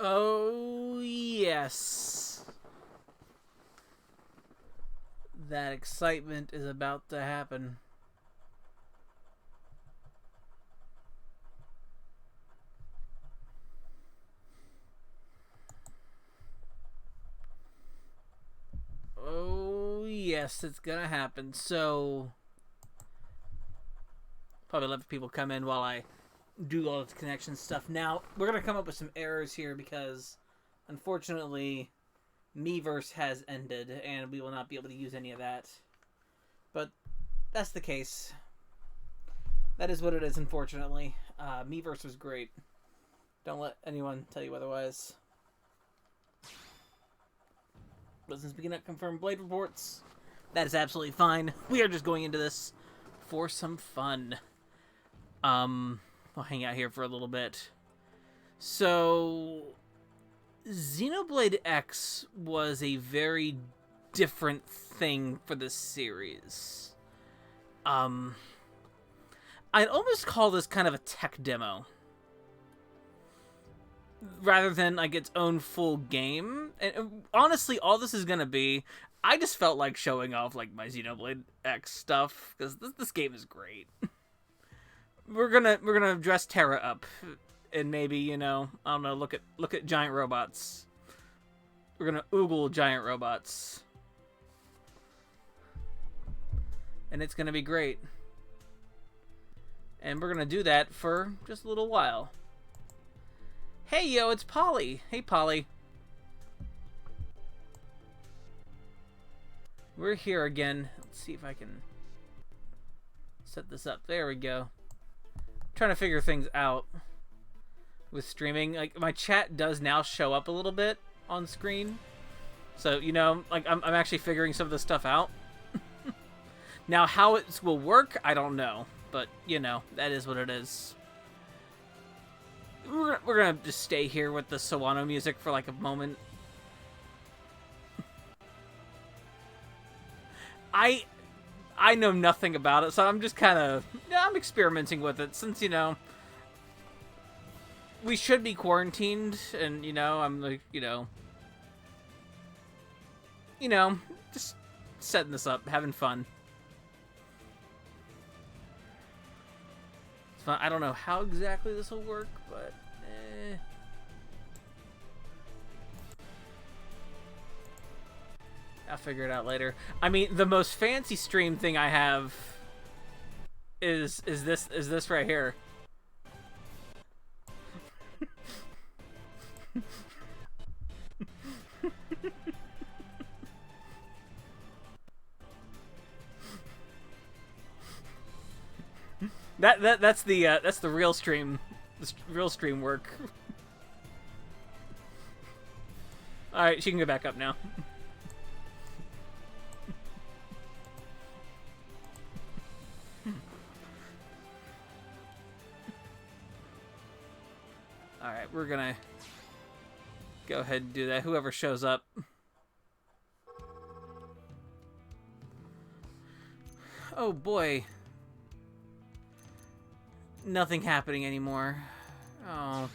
Oh, yes. That excitement is about to happen. Oh, yes, it's gonna happen. So, probably let people come in while I do all the connection stuff. Now, we're gonna come up with some errors here because, unfortunately, Miiverse has ended, and we will not be able to use any of that. But that's the case. That is what it is, unfortunately. Miiverse was great. Don't let anyone tell you otherwise. Doesn't speaking up confirmed Blade reports. That is absolutely fine. We are just going into this for some fun. I'll hang out here for a little bit. So, Xenoblade X was a very different thing for this series. I'd almost call this kind of a tech demo, rather than like its own full game. And honestly, all this is gonna be, I just felt like showing off like my Xenoblade X stuff because this game is great. we're gonna dress Terra up, and maybe I don't know, look at giant robots. We're gonna oogle giant robots, and it's gonna be great. And we're gonna do that for just a little while. Hey, yo, it's Polly. Hey, Polly. We're here again. Let's see if I can set this up. There we go. I'm trying to figure things out with streaming. Like, my chat does now show up a little bit on screen. So, like, I'm actually figuring some of this stuff out. Now, how it will work, I don't know. But, that is what it is. We're gonna just stay here with the Sawano music for like a moment. I know nothing about it, so I'm just kind of I'm experimenting with it since we should be quarantined, and I'm like just setting this up, having fun. It's fun. I don't know how exactly this will work, but I'll figure it out later. I mean, the most fancy stream thing I have is this right here. That's the real stream. The real stream work. Alright, she can go back up now. Alright, we're gonna go ahead and do that. Whoever shows up. Oh boy. Nothing happening anymore. Oh.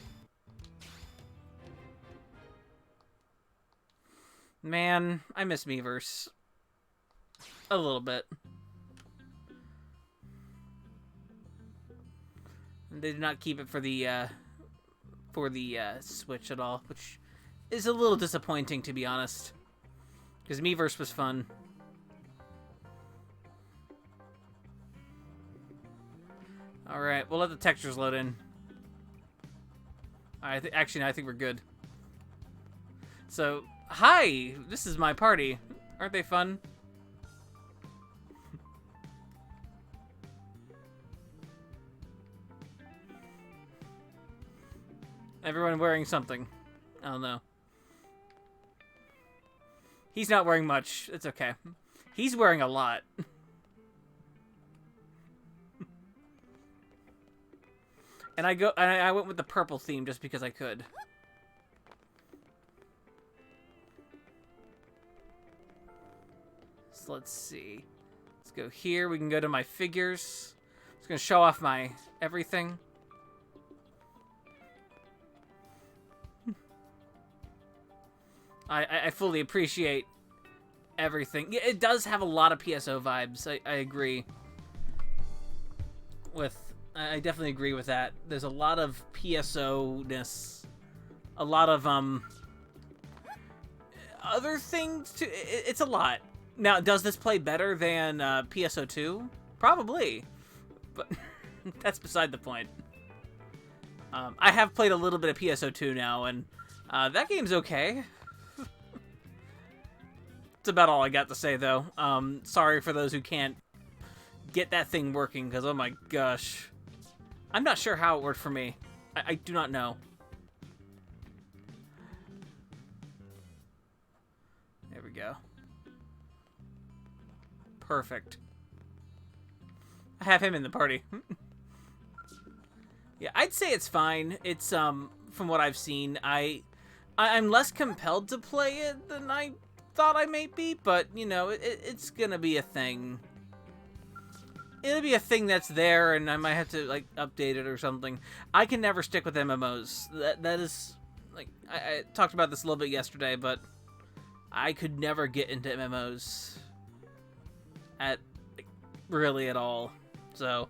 Man, I miss Miiverse. A little bit. They did not keep it for the Switch at all, which is a little disappointing, to be honest. Because Miiverse was fun. Alright, we'll let the textures load in. Alright, actually, no, I think we're good. So, hi! This is my party. Aren't they fun? Everyone wearing something. I don't know. He's not wearing much. It's okay. He's wearing a lot. And I went with the purple theme just because I could. So let's see. Let's go here. We can go to my figures. It's gonna show off my everything. I fully appreciate everything. Yeah, it does have a lot of PSO vibes. I agree with... I definitely agree with that. There's a lot of PSO-ness. A lot of, other things too. It's a lot. Now, does this play better than PSO2? Probably. But that's beside the point. I have played a little bit of PSO2 now, and that game's okay. That's about all I got to say, though. Sorry for those who can't get that thing working, because, oh my gosh. I'm not sure how it worked for me. I do not know. There we go. Perfect. I have him in the party. Yeah, I'd say it's fine. It's, from what I've seen, I'm less compelled to play it than I thought I might be, but, you know, it's gonna be a thing. It'll be a thing that's there, and I might have to, like, update it or something. I can never stick with MMOs. That is, like, I talked about this a little bit yesterday, but I could never get into MMOs really at all. So,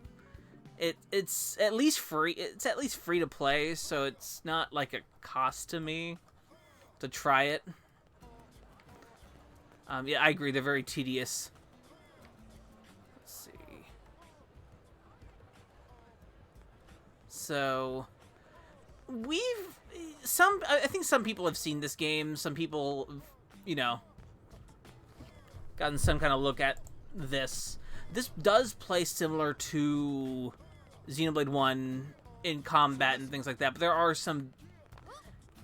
it's at least free. It's at least free to play, so it's not, like, a cost to me to try it. Yeah, I agree. They're very tedious. So, I think some people have seen this game. Some people, you know, gotten some kind of look at this. This does play similar to Xenoblade 1 in combat and things like that, but there are some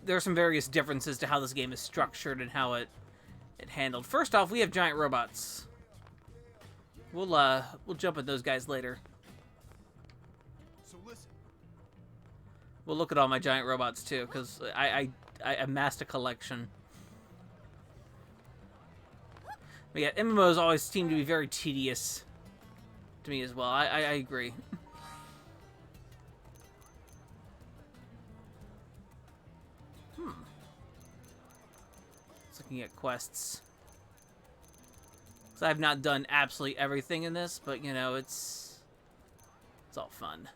various differences to how this game is structured and how it handled. First off, we have giant robots. We'll jump at those guys later. We'll look at all my giant robots, too, because I amassed a collection. But yeah, MMOs always seem to be very tedious to me as well. I agree. Just looking at quests. So I've not done absolutely everything in this, but, you know, it's all fun.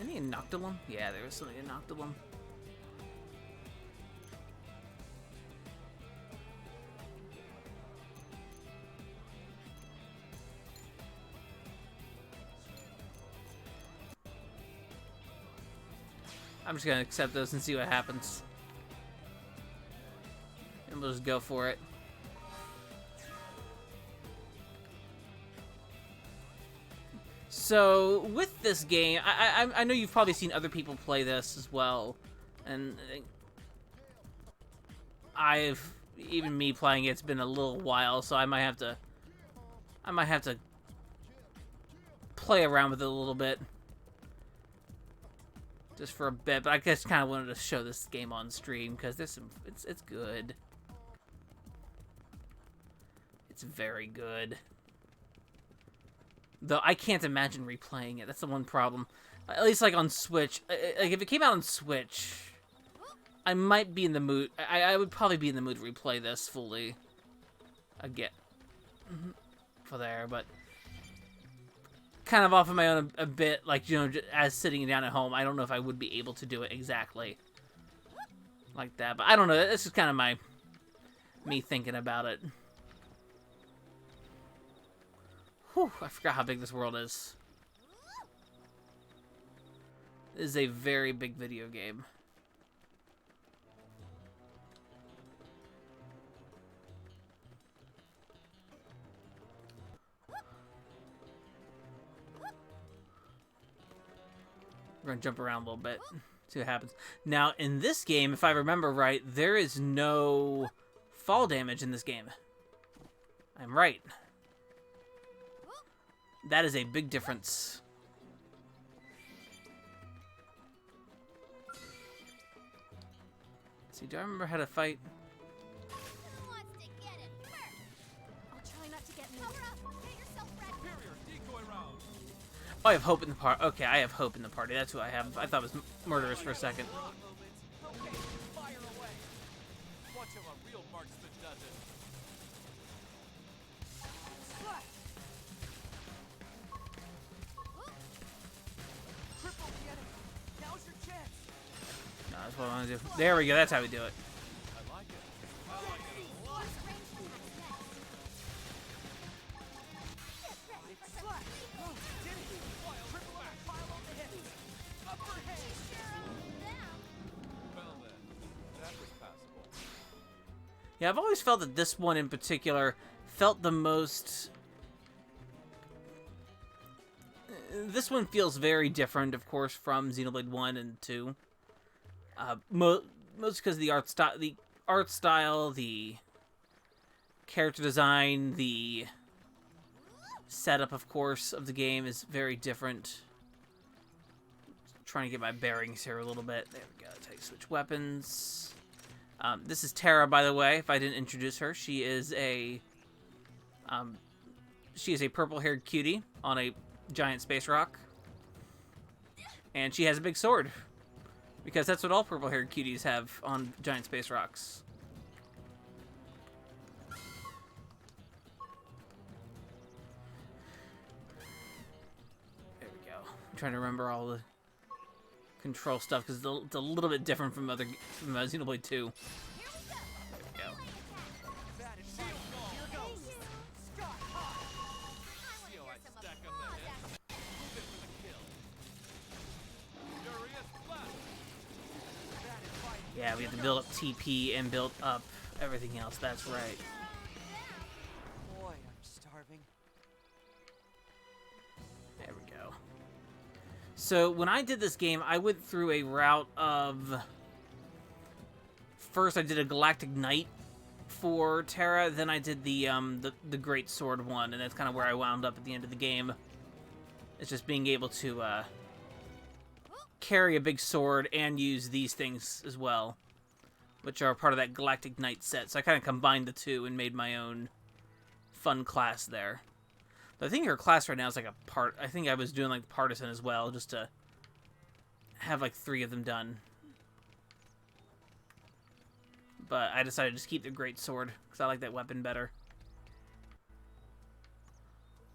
Any Noctilum? Yeah, there was something in Noctilum. I'm just gonna accept those and see what happens. And we'll just go for it. So, with this game, I know you've probably seen other people play this as well, and even me playing it's been a little while, so I might have to play around with it a little bit, just for a bit. But I just kind of wanted to show this game on stream because there's it's good. It's very good. Though I can't imagine replaying it. That's the one problem. At least, like, on Switch. Like, if it came out on Switch, I might be in the mood. I would probably be in the mood to replay this fully again for there, but kind of off of my own a bit, like, you know, as sitting down at home, I don't know if I would be able to do it exactly like that. But I don't know. This is kind of me thinking about it. Whew, I forgot how big this world is. This is a very big video game. We're gonna jump around a little bit, see what happens. Now, in this game, if I remember right, there is no fall damage in this game. I'm right. That is a big difference. Let's see, do I remember how to fight? Oh, I have hope in the party. Okay, I have hope in the party. That's who I have. I thought it was murderous for a second. No, that's what I want to do. There we go. That's how we do it. Yeah, I've always felt that this one in particular felt the most... This one feels very different, of course, from Xenoblade 1 and 2. Most because of the art style, the character design, the setup, of course, of the game is very different. Trying to get my bearings here a little bit. There we go. Switch weapons. This is Terra, by the way. If I didn't introduce her, she is a purple-haired cutie on a giant space rock, and she has a big sword because that's what all purple-haired cuties have on giant space rocks. There we go. I'm trying to remember all the control stuff because it's a little bit different from Xenoblade 2. There we go. Yeah, we have to build up TP and build up everything else. That's right. Boy, I'm starving. There we go. So when I did this game, I went through a route of... First, I did a Galactic Knight for Terra. Then I did the Great Sword one, and that's kind of where I wound up at the end of the game. It's just being able to carry a big sword and use these things as well, which are part of that Galactic Knight set. So I kind of combined the two and made my own fun class there. But I think her class right now is like a part. I think I was doing like the Partisan as well, just to have like 3 of them done. But I decided to just keep the Great Sword because I like that weapon better.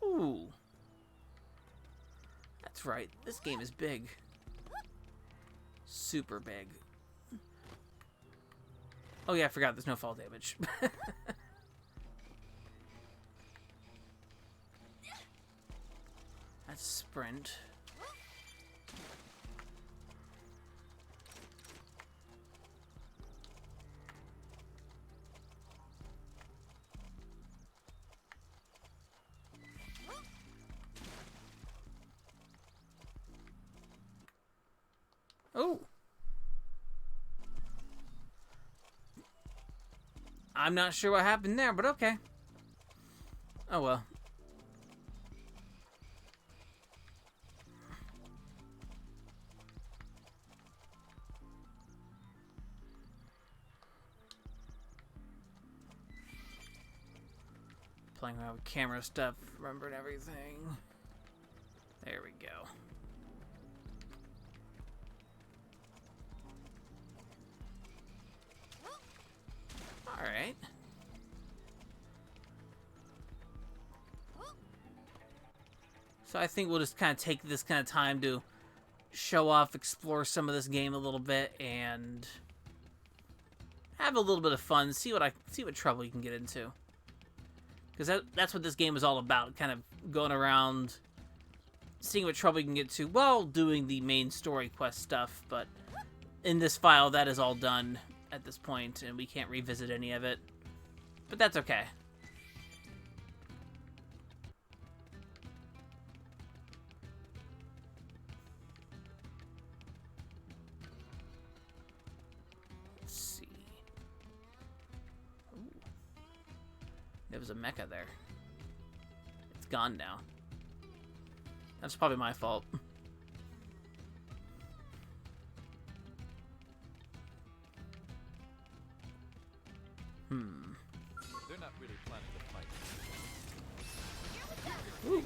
Ooh. That's right. This game is big. Super big. Oh yeah, I forgot there's no fall damage. That's sprint. Oh. I'm not sure what happened there, but okay. Oh well. Playing around with camera stuff, remembering everything. There we go. Alright. So I think we'll just kind of take this kind of time to show off, explore some of this game a little bit, and have a little bit of fun. See what trouble you can get into. Because that's what this game is all about. Kind of going around, seeing what trouble you can get to while doing the main story quest stuff. But in this file, that is all done at this point, and we can't revisit any of it. But that's okay. Let's see. Ooh. There was a mecha there. It's gone now. That's probably my fault. They're not really planning to fight. Ooh.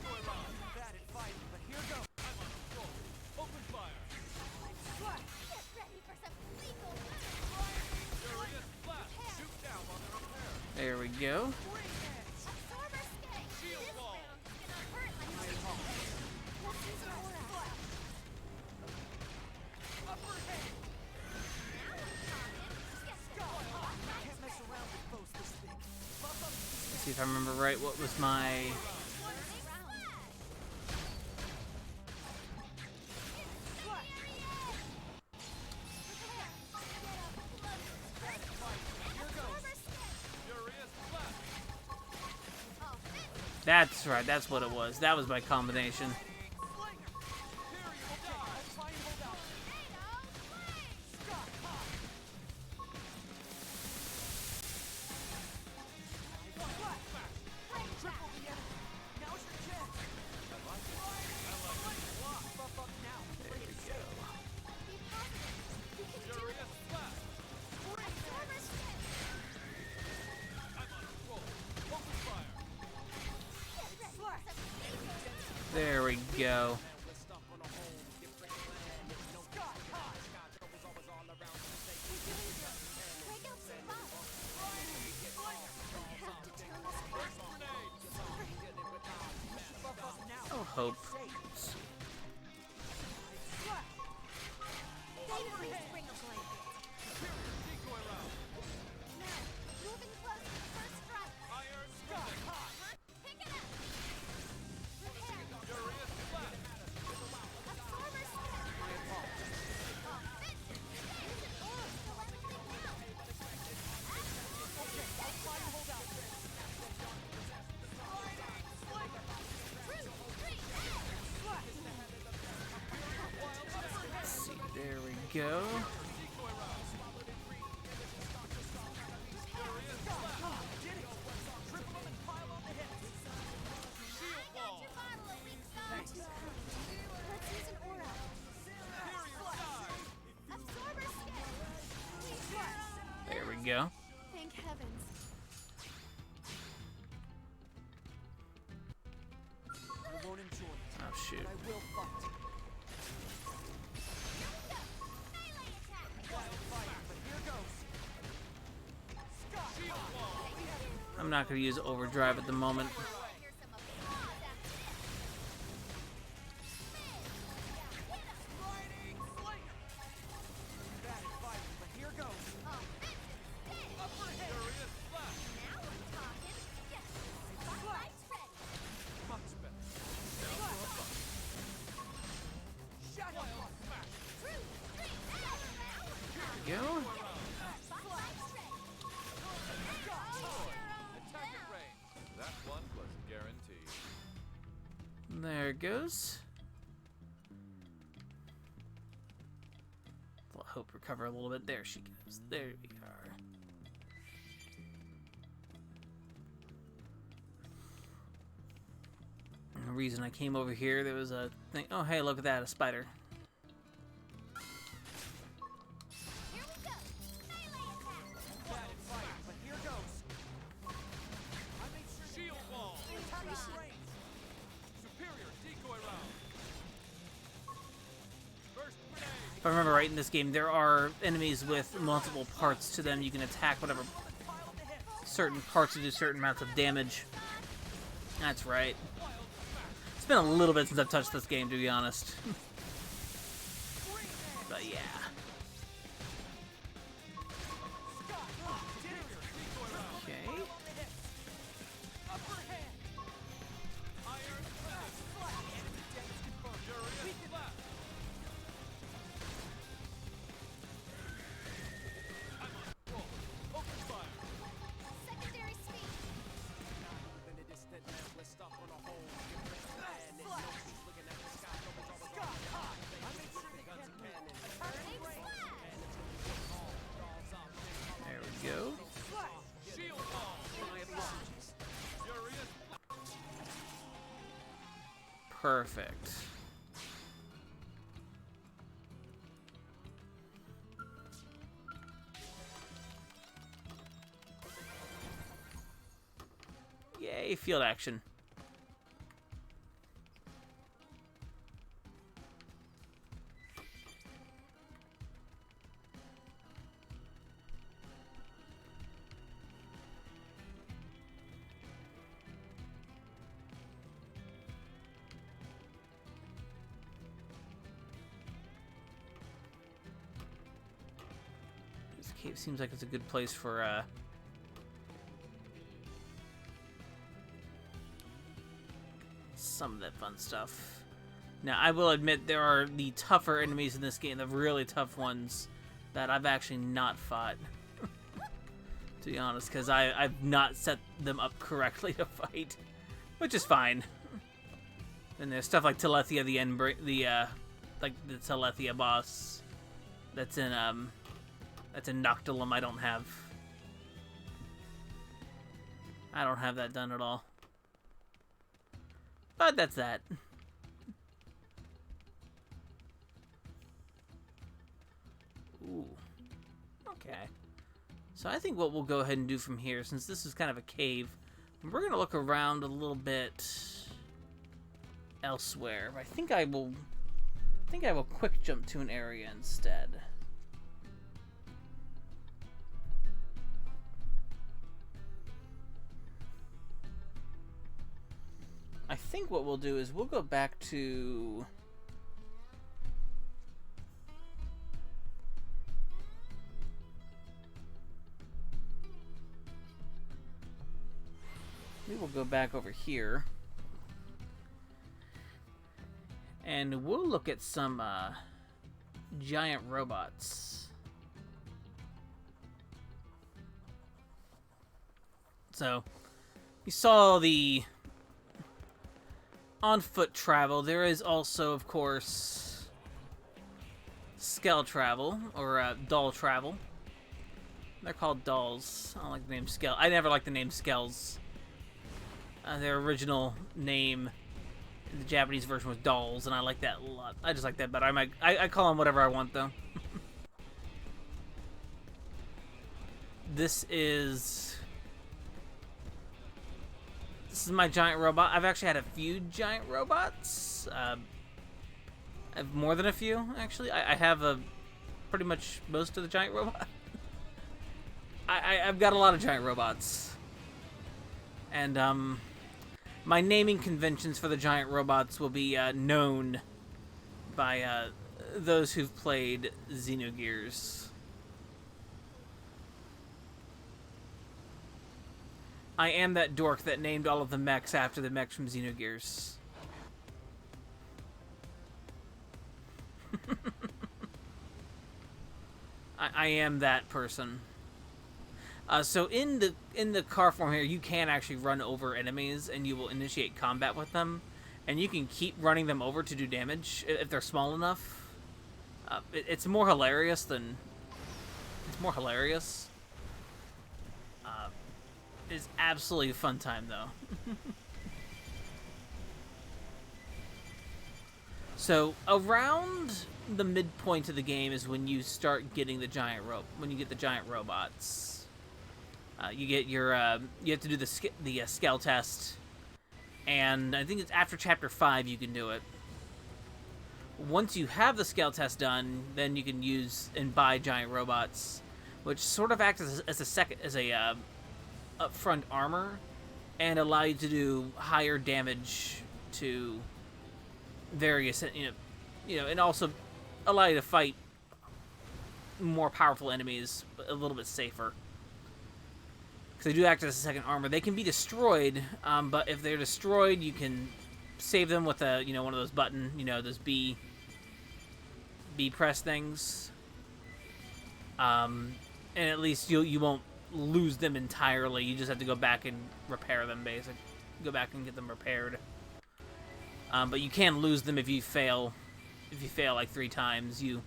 Bad at fighting, but here goes. go. Let's see if I remember right. What was my... That's right, that's what it was. That was my combination. There we go. Oh, hope. Go. There we go. Thank heavens. I won't enjoy it, Oh shoot. but I will fight. I'm not going to use overdrive at the moment. Go. That one was guaranteed. There it goes. I'll hope recover a little bit. There she goes. There we are. And the reason I came over here, there was a thing. Oh, hey, look at that, a spider. If I remember right in this game, there are enemies with multiple parts to them. You can attack whatever certain parts to do certain amounts of damage. That's right. It's been a little bit since I've touched this game, to be honest. But yeah. Okay. Go. Perfect. Yay, field action. Cave seems like it's a good place for some of that fun stuff. Now, I will admit there are the tougher enemies in this game, the really tough ones that I've actually not fought. To be honest, because I've not set them up correctly to fight, which is fine. And there's stuff like Telethia, like the Telethia boss, that's in Noctilum. I don't have that done at all. But that's that. Ooh. Okay. So I think what we'll go ahead and do from here, since this is kind of a cave, we're going to look around a little bit elsewhere. I think I will quick jump to an area instead. I think what we'll do is we'll go back to... We will go back over here. And we'll look at some giant robots. So, you saw the on-foot travel. There is also, of course, Skell travel, or doll travel. They're called dolls. I don't like the name Skell. I never liked the name Skells. Their original name in the Japanese version was dolls, and I like that a lot. I just like that better. I call them whatever I want, though. This is my giant robot. I've actually had a few giant robots. I have more than a few, actually. I have pretty much most of the giant robot. I've got a lot of giant robots. And, my naming conventions for the giant robots will be known by those who've played Xenogears. I am that dork that named all of the mechs after the mechs from Xenogears. I am that person. So in the car form here, you can actually run over enemies, and you will initiate combat with them, and you can keep running them over to do damage if they're small enough. It's more hilarious than it's absolutely a fun time though. So around the midpoint of the game is when you start getting the giant robots. You get your you have to do the Skell test, and I think it's after chapter 5 you can do it. Once you have the Skell test done, then you can use and buy giant robots, which sort of act as a upfront armor, and allow you to do higher damage to various and also allow you to fight more powerful enemies a little bit safer. Because they do act as a second armor. They can be destroyed, but if they're destroyed, you can save them with a one of those button, those B press things. And at least you won't lose them entirely. You just have to go back and repair them, basically. Go back and get them repaired. But you can lose them if you fail. If you fail like 3 times, you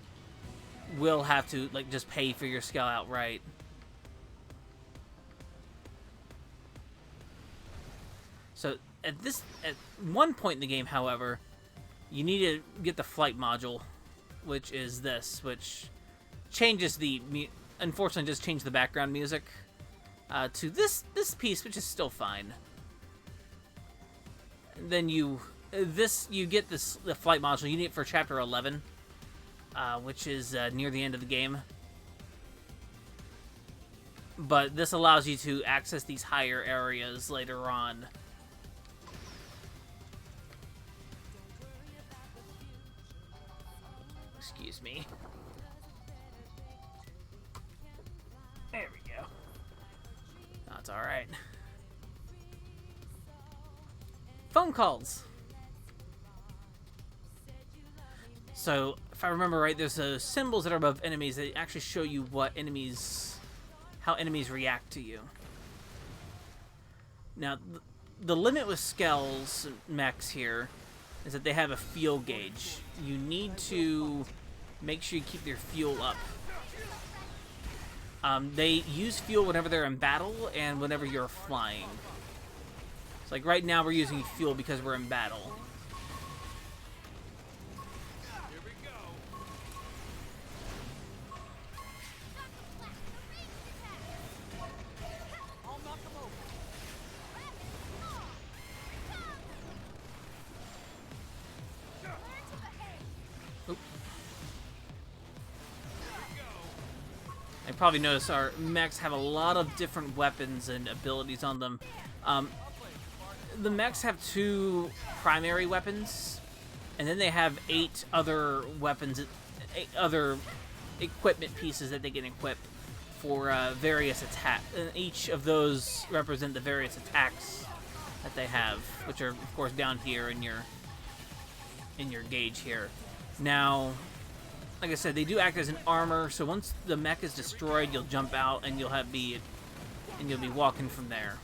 will have to just pay for your Skell outright. So at one point in the game, however, you need to get the flight module, which is this, which changes unfortunately just changed the background music to this piece, which is still fine. And then you get the flight module. You need it for chapter 11, which is near the end of the game. But this allows you to access these higher areas later on. Excuse me. all right. Phone calls. So, if I remember right, there's those symbols that are above enemies that actually show you what enemies, how enemies react to you. Now, the limit with Skell's mechs here is that they have a fuel gauge. You need to make sure you keep their fuel up. They use fuel whenever they're in battle and whenever you're flying. So, like right now, we're using fuel because we're in battle. I probably noticed our mechs have a lot of different weapons and abilities on them. The mechs have 2 primary weapons, and then they have 8 other weapons, 8 other equipment pieces that they can equip for various attacks. And each of those represent the various attacks that they have, which are of course down here in your gauge here. Now, like I said, they do act as an armor, so once the mech is destroyed, you'll jump out and you'll be walking from there.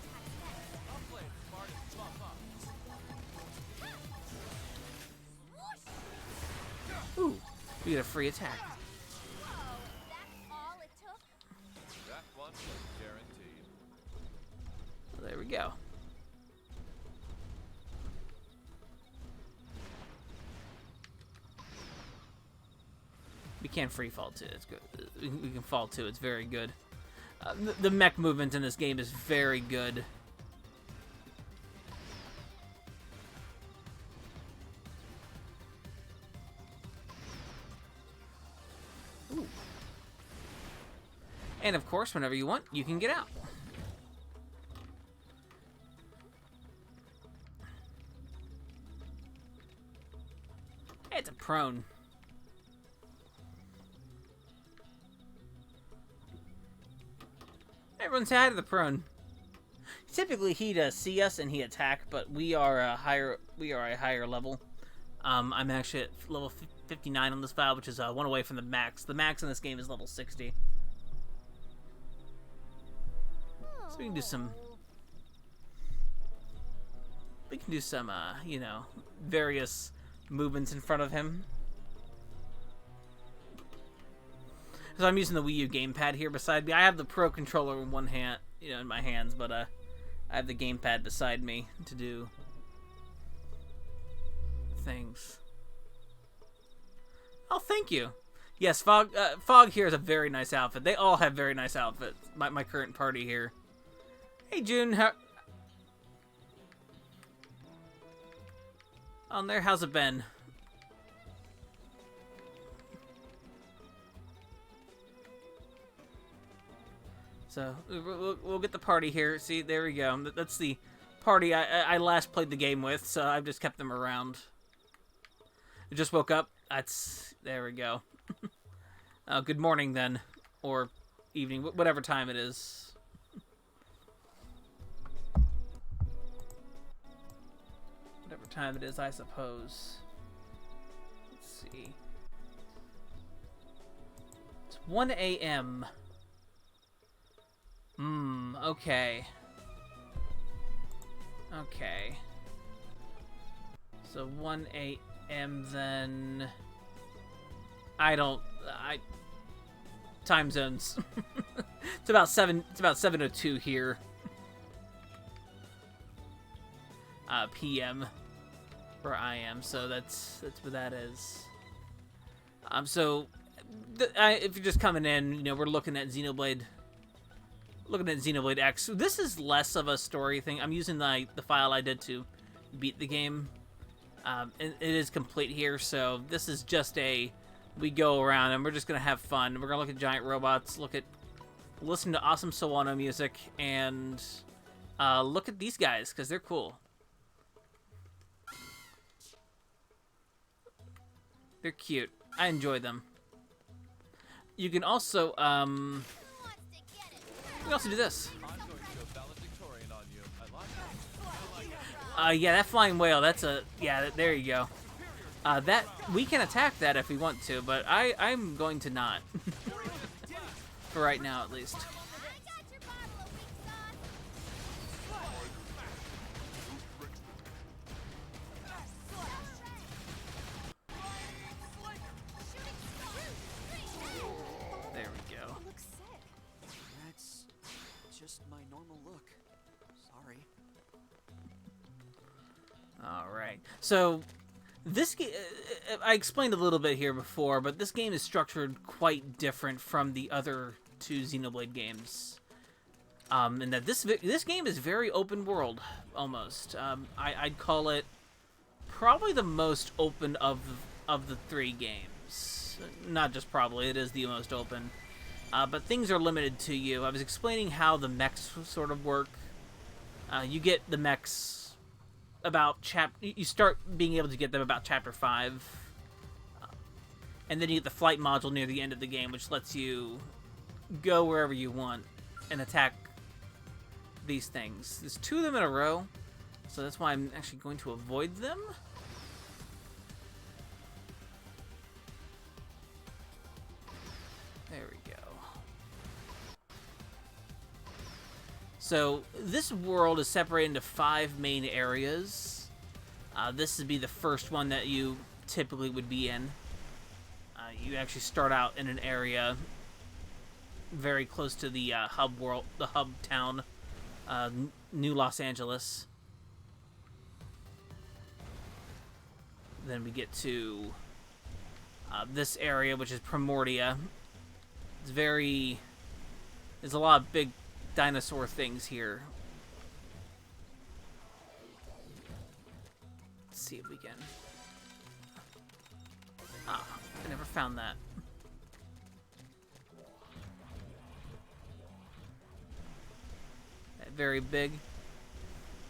Ooh, we get a free attack. That one was guaranteed. Well, there we go. We can't free fall too. It's good. We can fall too. It's very good. The mech movement in this game is very good. Ooh. And of course, whenever you want, you can get out. Hey, it's a prone. Everyone say hi to the prone. Typically, he'd see us and he attack, but we are a higher level. I'm actually at level 59 on this file, which is 1 away from the max. The max in this game is level 60. So we can do some. You know, various movements in front of him. So I'm using the Wii U gamepad here beside me. I have the Pro controller in one hand, you know, in my hands, but I have the gamepad beside me to do things. Oh, thank you. Yes, Fog here is a very nice outfit. They all have very nice outfits. My current party here. Hey, June. How... On there, how's it been? So, we'll get the party here. See, there we go. That's the party I last played the game with, so I've just kept them around. I just woke up. There we go. Good morning, then. Or evening, whatever time it is. Whatever time it is, I suppose. Let's see. It's 1 a.m. Okay. Okay. So 1 a.m. then... Time zones. It's about 7:02 here. PM where I am, so that's what that is. So if you're just coming in, you know, we're looking at Xenoblade X. So this is less of a story thing. I'm using the file I did to beat the game. And it is complete here, so this is just we go around and we're just gonna have fun. We're gonna look at giant robots, listen to awesome Sawano music, and look at these guys because they're cool. They're cute. I enjoy them. You can also do this. I'm going to go balance Yeah, that flying whale, that's a... Yeah, there you go. That... We can attack that if we want to, but I'm going to not. For right now, at least. There we go. That's just my normal look. Sorry. Alright. So, this game... I explained a little bit here before, but this game is structured quite different from the other two Xenoblade games. And that this game is very open world, almost. I'd call it probably the most open of the three games. Not just probably, it is the most open. But things are limited to you. I was explaining how the mechs sort of work. You get the mechs about you start being able to get them about chapter 5. And then you get the flight module near the end of the game, which lets you go wherever you want and attack these things. There's 2 of them in a row, so that's why I'm actually going to avoid them. There we go. So this world is separated into 5 main areas. This would be the first one that you typically would be in. You actually start out in an area very close to the hub world, the hub town, New Los Angeles. Then we get to this area, which is Primordia. There's a lot of big dinosaur things here. Let's see if we can. I never found that. Very big.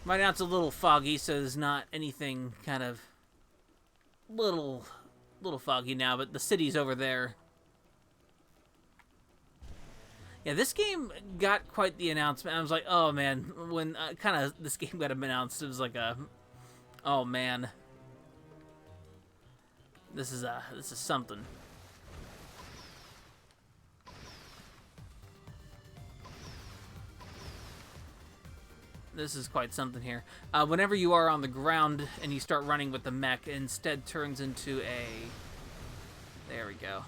Right now it's a little foggy, so there's not anything kind of little foggy now, but the city's over there. Yeah, this game got quite the announcement. I was like, oh man, when kind of this game got announced, it was like oh man, this is something. This is quite something here. Whenever you are on the ground and you start running with the mech, it instead turns into a... There we go.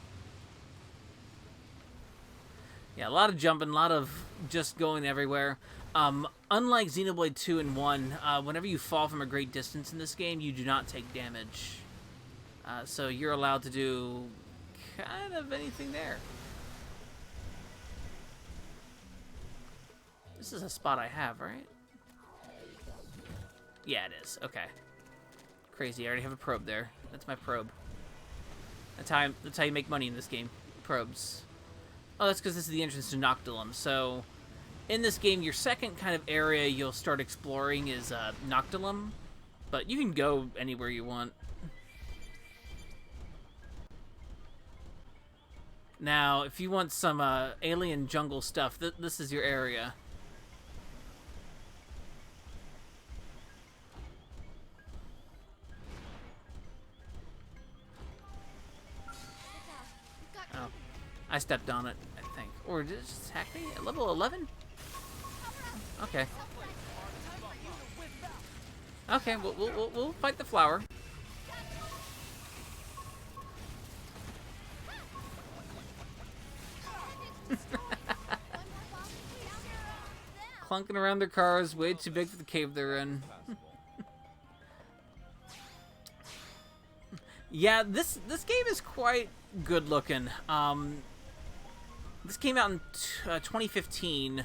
Yeah, a lot of jumping, a lot of just going everywhere. Unlike Xenoblade 2 and 1, whenever you fall from a great distance in this game, you do not take damage. So you're allowed to do kind of anything there. This is a spot I have, right? Yeah, it is. Okay. Crazy. I already have a probe there. That's my probe. That's how you make money in this game. Probes. Oh, that's because this is the entrance to Noctilum. So, in this game, your second kind of area you'll start exploring is Noctilum. But you can go anywhere you want. Now, if you want some alien jungle stuff, this is your area. Oh, I stepped on it, I think. Or did it just attack me at level 11? Okay. Okay, we'll fight the flower. Clunking around their cars, way too big for the cave they're in. Yeah, this game is quite good looking. This came out in 2015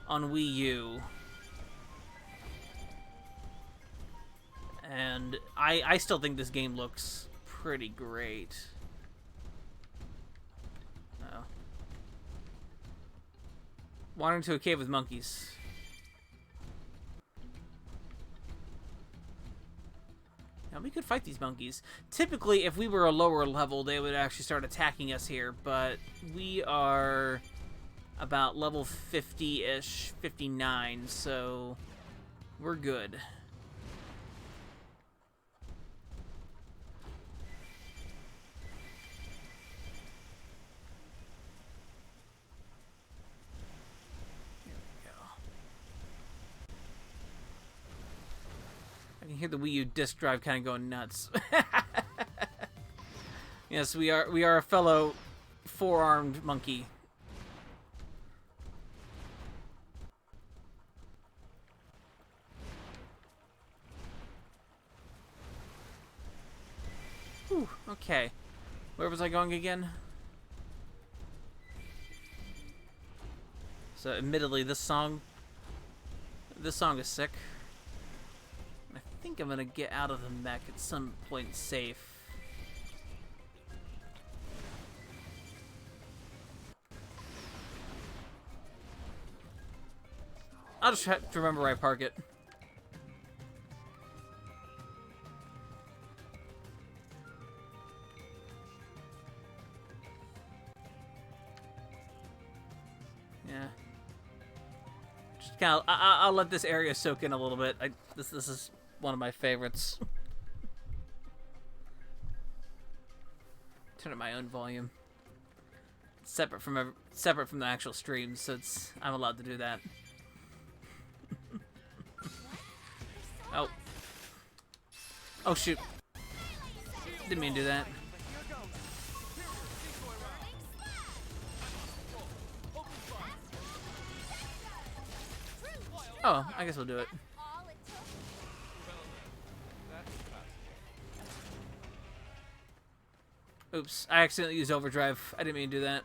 on Wii U. And I still think this game looks pretty great. Oh. Wandering to a cave with monkeys. Now we could fight these monkeys. Typically, if we were a lower level, they would actually start attacking us here, but we are about level 50-ish, 59, so we're good. hear the Wii U disc drive kind of going nuts. Yes, we are a fellow four-armed monkey. Whew, okay. Where was I going again? So, admittedly, this song is sick. I think I'm gonna get out of the mech at some point safe. I'll just have to remember where I park it. Yeah. Just kind of, I'll let this area soak in a little bit. This is one of my favorites. Turn up my own volume. Separate from the actual stream, so I'm allowed to do that. Oh. Oh shoot. Didn't mean to do that. Oh, I guess we'll do it. Oops, I accidentally used overdrive. I didn't mean to do that.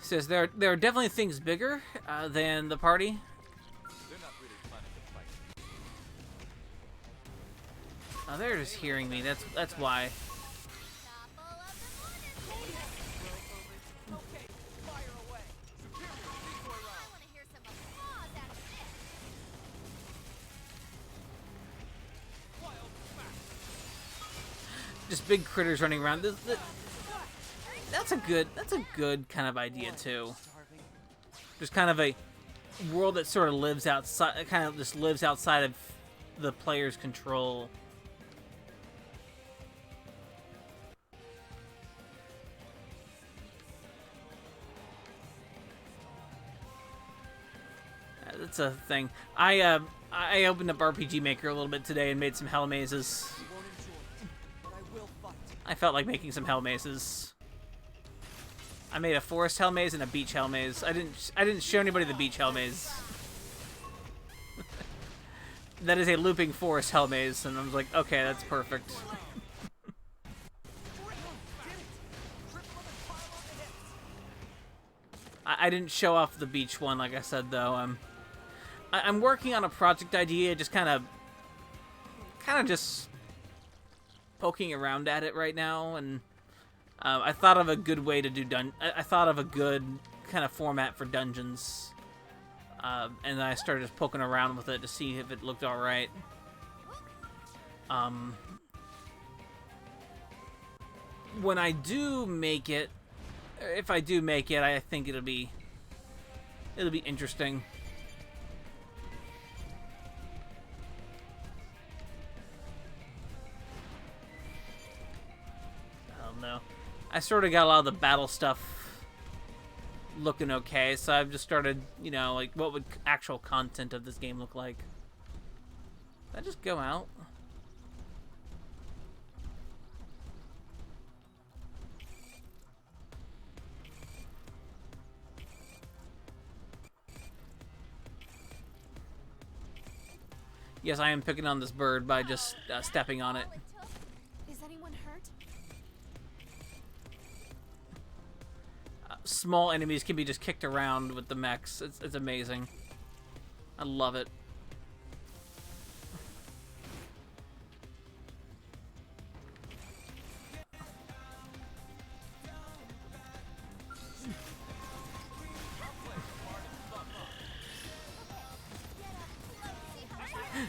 Says there are definitely things bigger than the party. They're not really planning to fight. Oh, they're just hearing me. That's why. Just big critters running around. That's a good kind of idea too. Just kind of a world that sort of lives outside, kind of just lives outside of the player's control. That's a thing. I opened up RPG Maker a little bit today and made some hell mazes. I felt like making some hell mazes. I made a forest hell maze and a beach hell maze. I didn't show anybody the beach hell maze. That is a looping forest hell maze, and I was like, okay, that's perfect. I didn't show off the beach one, like I said, though. I'm working on a project idea, just kind of just poking around at it right now, and I thought of a good way to do I thought of a good kind of format for dungeons, and then I started just poking around with it to see if it looked all right. When I do make it, if I do make it, I think it'll be interesting. No. I sort of got a lot of the battle stuff looking okay, so I've just started, you know, like, what would actual content of this game look like? Did I just go out? Yes, I am picking on this bird by just stepping on it. Is anyone hurt? Small enemies can be just kicked around with the mechs. It's amazing. I love it.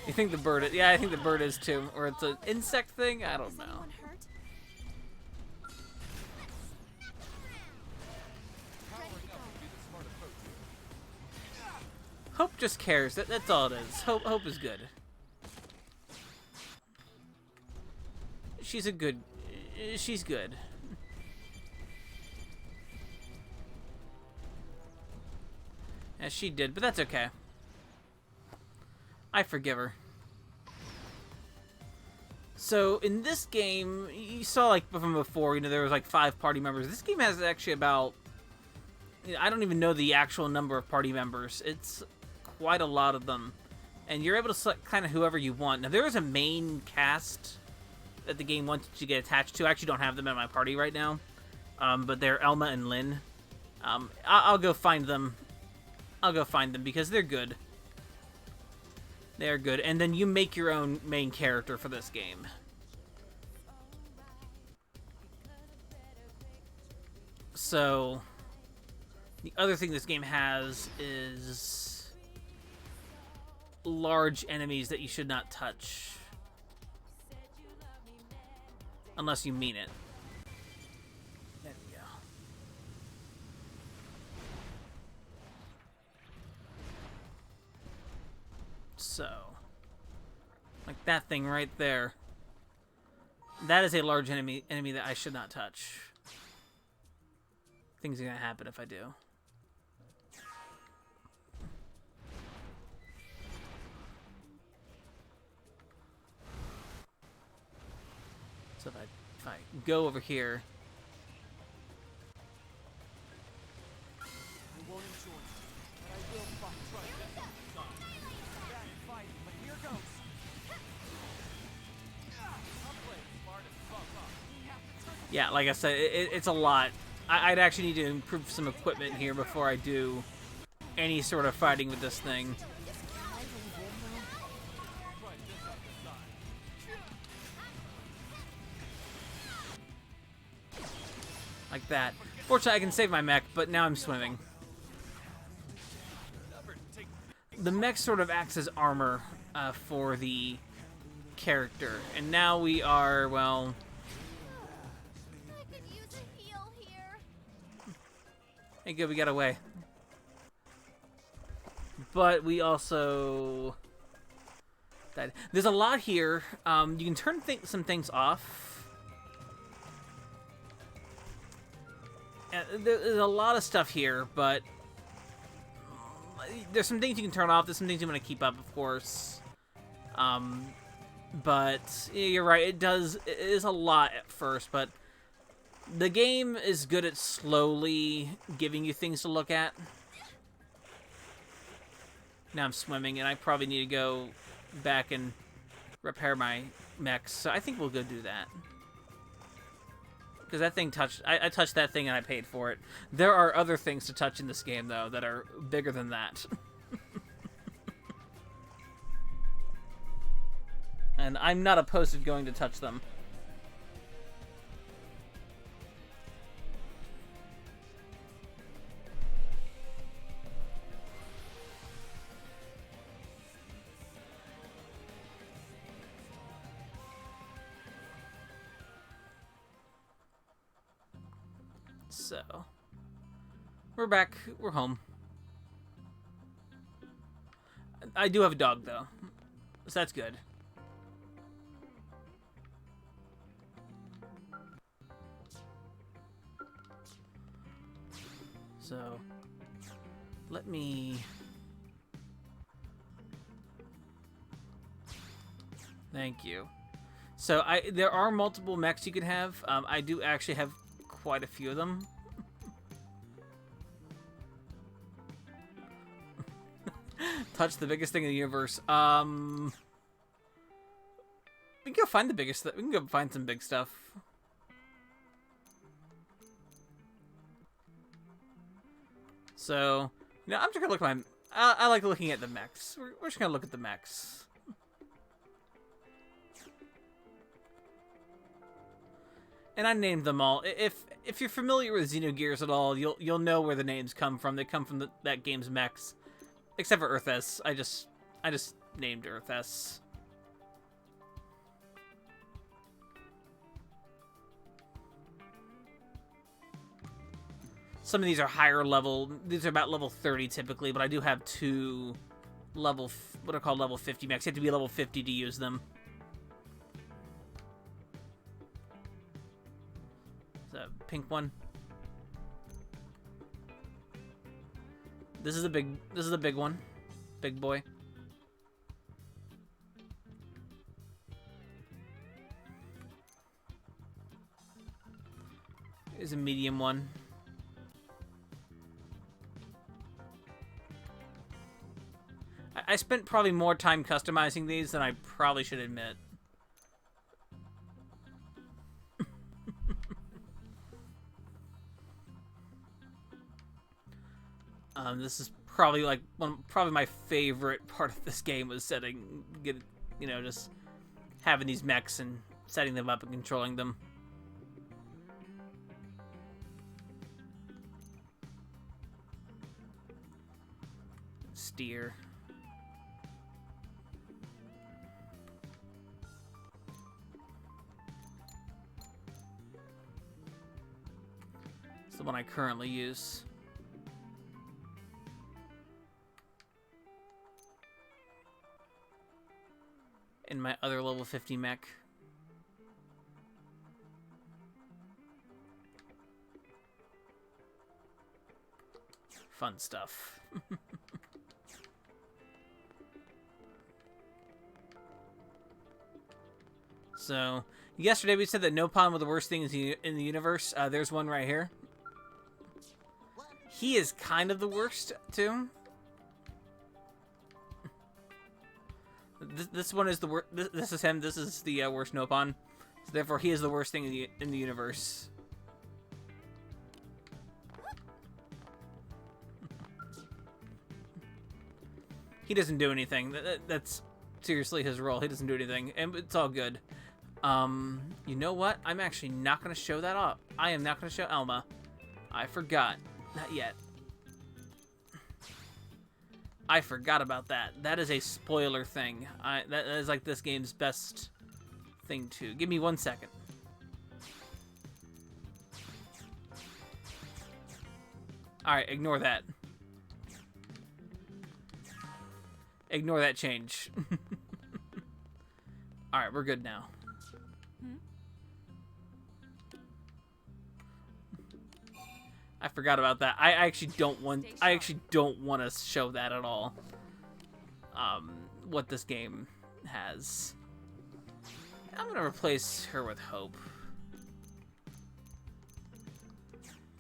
You think the bird is? Yeah, I think the bird is too. Or it's an insect thing? I don't know. Hope just cares. That's all it is. Hope is good. She's good. As she did, but that's okay. I forgive her. So, in this game, you saw, like, from before, you know, there was, like, 5 party members. This game has actually about... I don't even know the actual number of party members. It's quite a lot of them. And you're able to select kind of whoever you want. Now, there is a main cast that the game wants you to get attached to. I actually don't have them in my party right now. But they're Elma and Lynn. I'll go find them. I'll go find them because they're good. They're good. And then you make your own main character for this game. So, the other thing this game has is large enemies that you should not touch. Unless you mean it. There we go. So, like that thing right there. That is a large enemy that I should not touch. Things are gonna happen if I do. So if I go over here. I won't enjoy it, but I will fight. Bad fighting, but here goes. Yeah, like I said, it's a lot. I'd actually need to improve some equipment here before I do any sort of fighting with this thing. Like that. Fortunately, I can save my mech, but now I'm swimming. The mech sort of acts as armor for the character. And now we are, well... I could use a heal here. Hey, good, we got away. But we also... There's a lot here. You can turn some things off. There's a lot of stuff here, but there's some things you can turn off. There's some things you want to keep up, of course. But you're right. It is a lot at first, but the game is good at slowly giving you things to look at. Now I'm swimming, and I probably need to go back and repair my mechs. So I think we'll go do that. Because that thing I touched that thing and I paid for it. There are other things to touch in this game, though, that are bigger than that. And I'm not opposed to going to touch them. So, we're back. We're home. I do have a dog, though, so that's good. So, let me... Thank you. So, there are multiple mechs you can have. I do actually have quite a few of them. Touch the biggest thing in the universe. We can go find the biggest. We can go find some big stuff. So, you know, I'm just gonna look at my. I like looking at the mechs. We're just gonna look at the mechs. And I named them all. If you're familiar with Xenogears at all, you'll know where the names come from. They come from that game's mechs. Except for Earth S. I just named Earth S. Some of these are higher level. These are about level 30 typically, but I do have 2 level, what are called level 50 mechs. You have to be level 50 to use them. The pink one. This is a big one. Big boy. Here's a medium one. I spent probably more time customizing these than I probably should admit. This is probably like probably my favorite part of this game was just having these mechs and setting them up and controlling them. Steer. It's the one I currently use. In my other level 50 mech. Fun stuff. So, yesterday we said that no pawn were the worst things in the universe. There's one right here. He is kind of the worst, too. This one is the worst. This is him. This is the worst no pawn. So therefore, he is the worst thing in the universe. He doesn't do anything. That's seriously his role. He doesn't do anything, and it's all good. You know what? I'm actually not going to show that off. I am not going to show Elma. I forgot. Not yet. I forgot about that. That is a spoiler thing. That is like this game's best thing too. Give me 1 second. Alright, ignore that. Ignore that change. Alright, we're good now. I forgot about that. I actually don't want to show that at all. What this game has. I'm gonna replace her with Hope.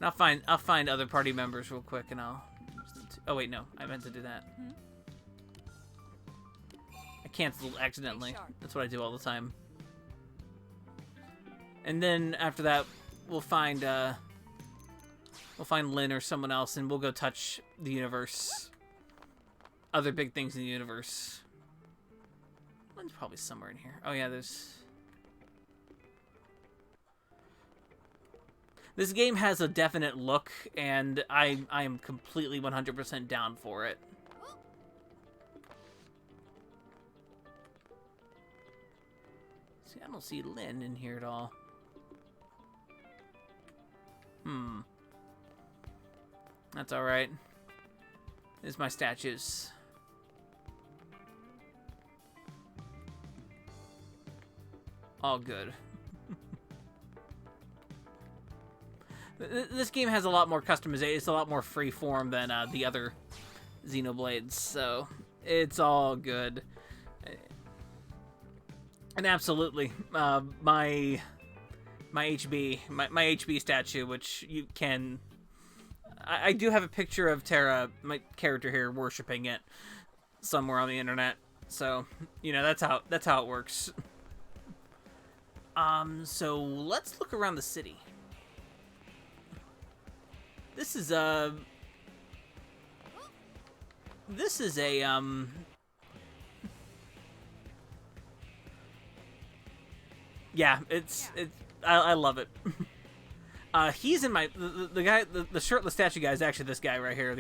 And I'll find other party members real quick, and I'll. Oh wait, no, I meant to do that. I canceled accidentally. That's what I do all the time. And then after that, we'll find Lynn or someone else, and we'll go touch the universe. Other big things in the universe. Lynn's probably somewhere in here. Oh yeah, there's. This game has a definite look, and I am completely 100% down for it. See, I don't see Lynn in here at all. That's alright. There's my statues. All good. This game has a lot more customization. It's a lot more freeform than the other Xenoblades, so it's all good. And absolutely, my HB statue, which you can. I do have a picture of Terra, my character here, worshiping it somewhere on the internet. So, you know, that's how it works. So let's look around the city. This is a yeah, I love it. He's in my the guy, the shirtless statue guy is actually this guy right here,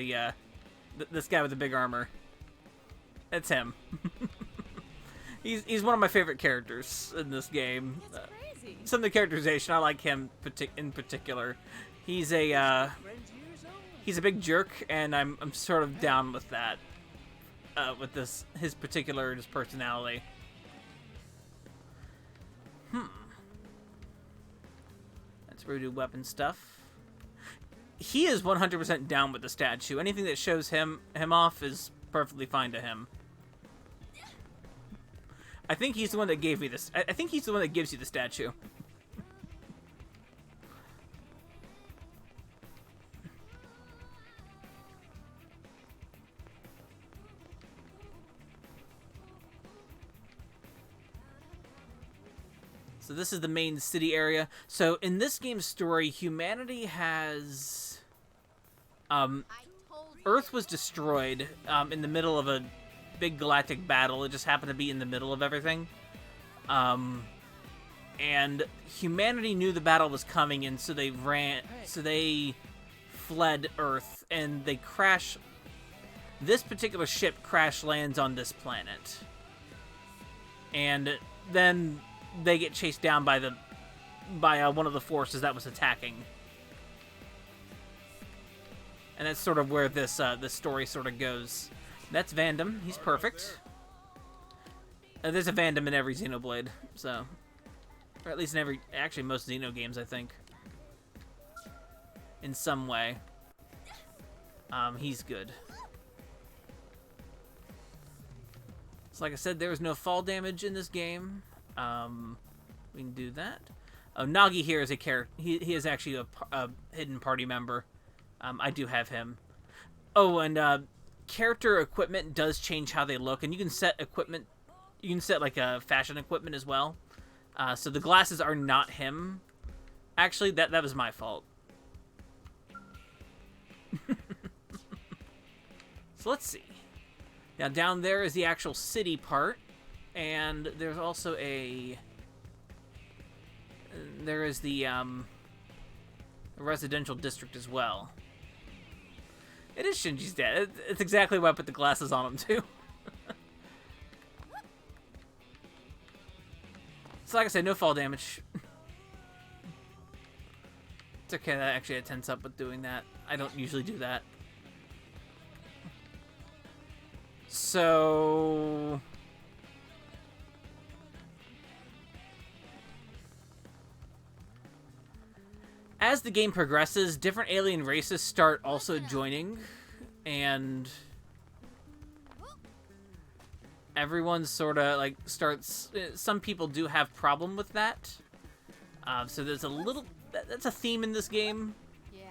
this guy with the big armor. It's him. He's one of my favorite characters in this game. That's crazy. Some of the characterization, I like him in particular. He's a big jerk, and I'm sort of down with that. With his personality. Let's redo weapon stuff. he is 100% down with the statue. Anything that shows him off is perfectly fine to him. I think he's the one that gave me this. I think he's the one that gives you the statue. So this is the main city area. So in this game's story, humanity has... Earth was destroyed in the middle of a big galactic battle. It just happened to be in the middle of everything. And humanity knew the battle was coming, and so they fled Earth, and they crash... This particular ship crash lands on this planet. And then they get chased down by one of the forces that was attacking. And that's sort of where this story sort of goes. That's Vandam. He's perfect. There's a Vandam in every Xenoblade, so... Or at least in every... Actually, most Xeno games, I think. In some way. He's good. So like I said, there is no fall damage in this game. We can do that. Oh, Nagi here is a character. He is actually a hidden party member. I do have him. Oh, and character equipment does change how they look, and you can set equipment. You can set like a fashion equipment as well. So the glasses are not him. Actually, that was my fault. So let's see. Now down there is the actual city part, and there's also a... There is the residential district as well. It is Shinji's dad. It's exactly why I put the glasses on him too. So like I said, no fall damage. It's okay that actually I tense up with doing that. I don't usually do that. So... As the game progresses, different alien races start also joining, and everyone sort of like starts... Some people do have problem with that. So there's a little... That's a theme in this game. Yeah.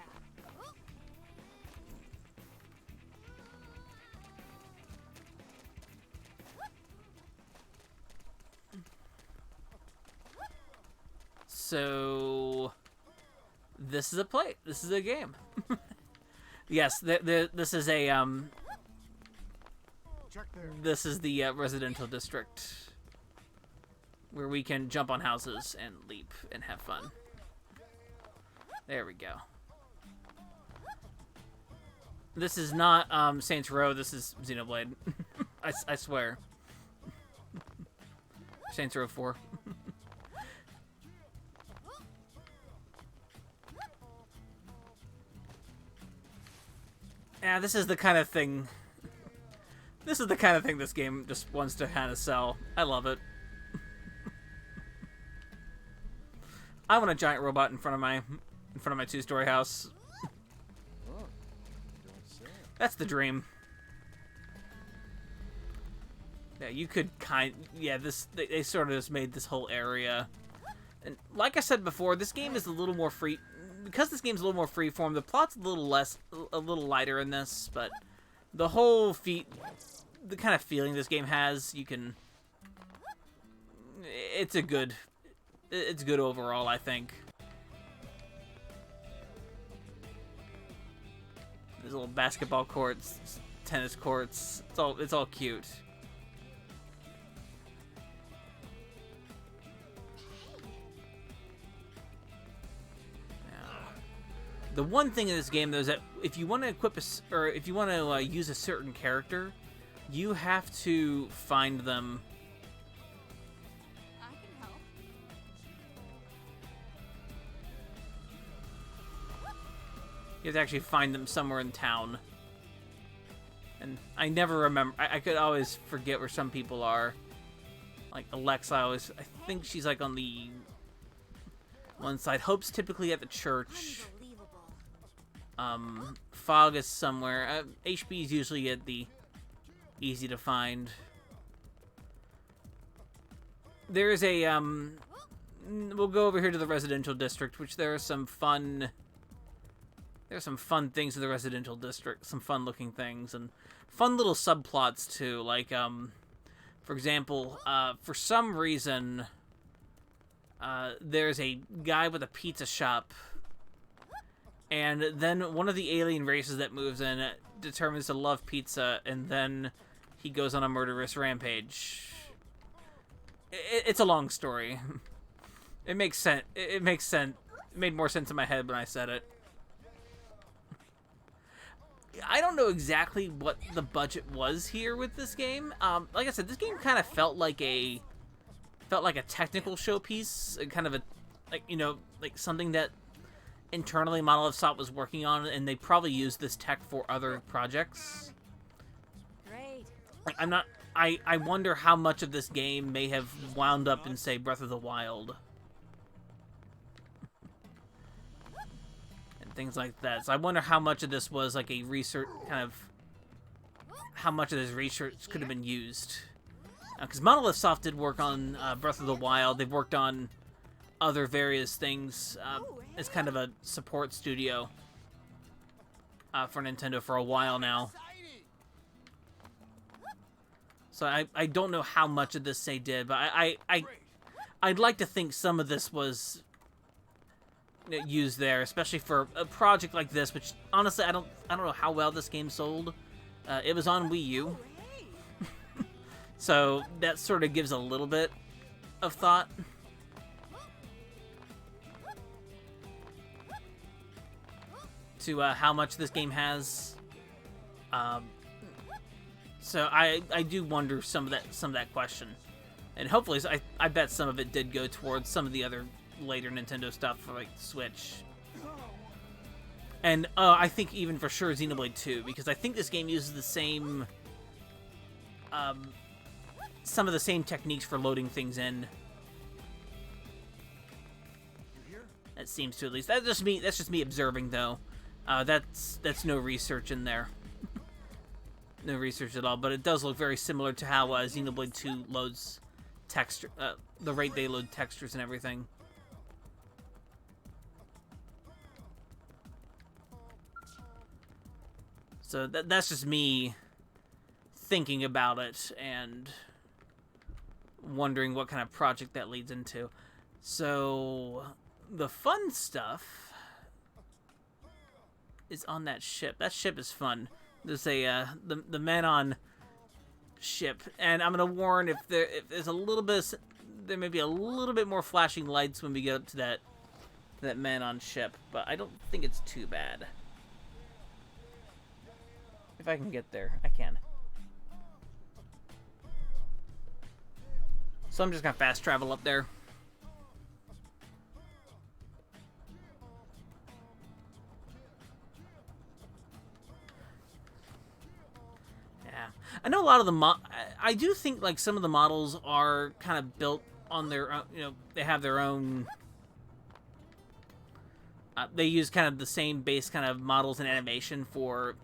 So this is a play. This is a game. Yes, this is a this is the residential district where we can jump on houses and leap and have fun. There we go. This is not Saints Row. This is Xenoblade. I swear. Saints Row 4. Yeah, this is the kind of thing... This is the kind of thing this game just wants to kind of sell. I love it. I want a giant robot in front of my two-story house. That's the dream. Yeah, you could yeah, they sort of just made this whole area. And like I said before, this game is a little more free... Because this game's a little more freeform, the plot's a little lighter in this, but the whole the kind of feeling this game has, you can... It's good overall, I think. There's little basketball courts, tennis courts. It's all cute. The one thing in this game, though, is that if you want to equip if you want to use a certain character, you have to find them. I can help. You have to actually find them somewhere in town. And I never remember. I could always forget where some people are. Like Alexa, I think she's like on the one side. Hope's typically at the church. Unbelievable. Fog is somewhere. HBs usually get the easy to find. There is a, we'll go over here to the residential district, which there are some fun... There's some fun things in the residential district, some fun-looking things, and fun little subplots, too. Like, for example, for some reason, there's a guy with a pizza shop, and then one of the alien races that moves in determines to love pizza, and then he goes on a murderous rampage. It's a long story. It makes sense. It makes sense. It made more sense in my head when I said it. I don't know exactly what the budget was here with this game. Like I said, this game kind of felt like a technical showpiece, kind of a, like, you know, like something that internally Monolith Soft was working on, and they probably used this tech for other projects. Great. Like, I wonder how much of this game may have wound up in, say, Breath of the Wild. Things like that. So I wonder how much of this was like a research, kind of, how much of this research could have been used. Because Monolith Soft did work on Breath of the Wild. They've worked on other various things as kind of a support studio for Nintendo for a while now. So I don't know how much of this they did, but I'd like to think some of this was used there, especially for a project like this, which honestly I don't know how well this game sold. It was on Wii U, so that sort of gives a little bit of thought. To how much this game has. So I do wonder some of that question, and hopefully I bet some of it did go towards some of the other later Nintendo stuff for like Switch, and I think even for sure Xenoblade 2, because I think this game uses the same some of the same techniques for loading things in. That seems to, at least. That's just me observing, though. That's no research in there. No research at all, but it does look very similar to how Xenoblade 2 loads texture, the rate they load textures and everything. So that's just me thinking about it and wondering what kind of project that leads into. So the fun stuff is on that ship. That ship is fun. There's a the men on ship, and I'm gonna warn if there's a little bit, there may be a little bit more flashing lights when we get up to that man on ship, but I don't think it's too bad. If I can get there, I can. So I'm just gonna fast travel up there. Yeah, I know a lot of the I do think like some of the models are kind of built on their own. You know, they have their own. They use kind of the same base kind of models and animation for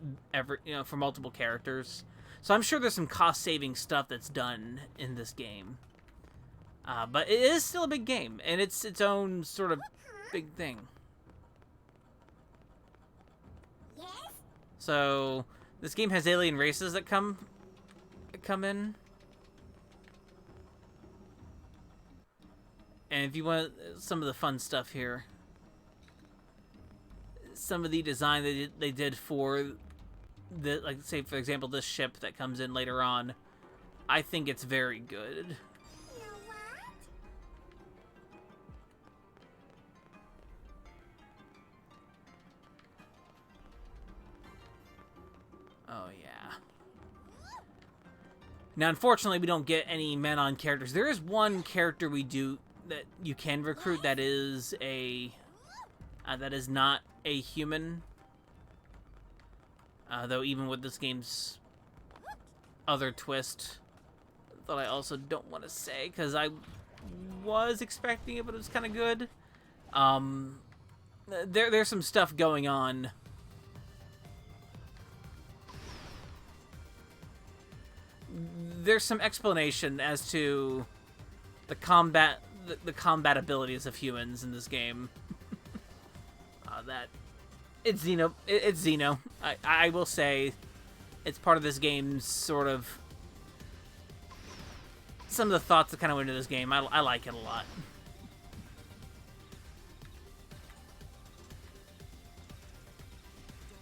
for multiple characters. So I'm sure there's some cost-saving stuff that's done in this game. But it is still a big game, and it's its own sort of big thing. So this game has alien races that come in. And if you want some of the fun stuff here, some of the design they did for the, like, say for example this ship that comes in later on, I think it's very good. You know what? Oh yeah. Now unfortunately we don't get any men on characters. There is one character we do that you can recruit that is a that is not a human. Though even with this game's other twist that I also don't want to say because I was expecting it, but it was kind of good. There's some stuff going on there's some explanation as to the combat the combat abilities of humans in this game. That it's Xeno. I will say it's part of this game's sort of some of the thoughts that kind of went into this game. I like it a lot.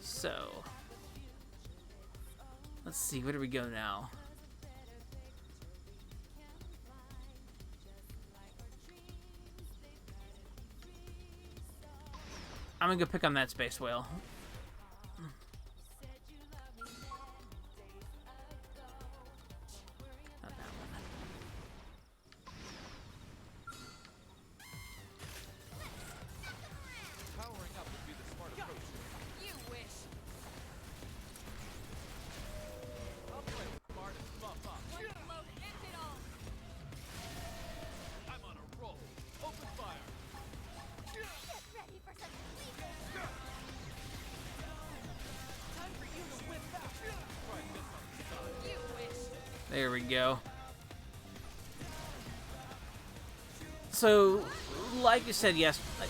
So let's see, where do we go now? I'm gonna go pick on that space whale. Not that one. Powering up would be the smart approach. You wish. I'll play with Bard and buff up. Load ends it all. I'm on a roll. Open fire. Get ready for some sleep. Time for you to whip out. Try this on the side. You wish. There we go. So, like you said,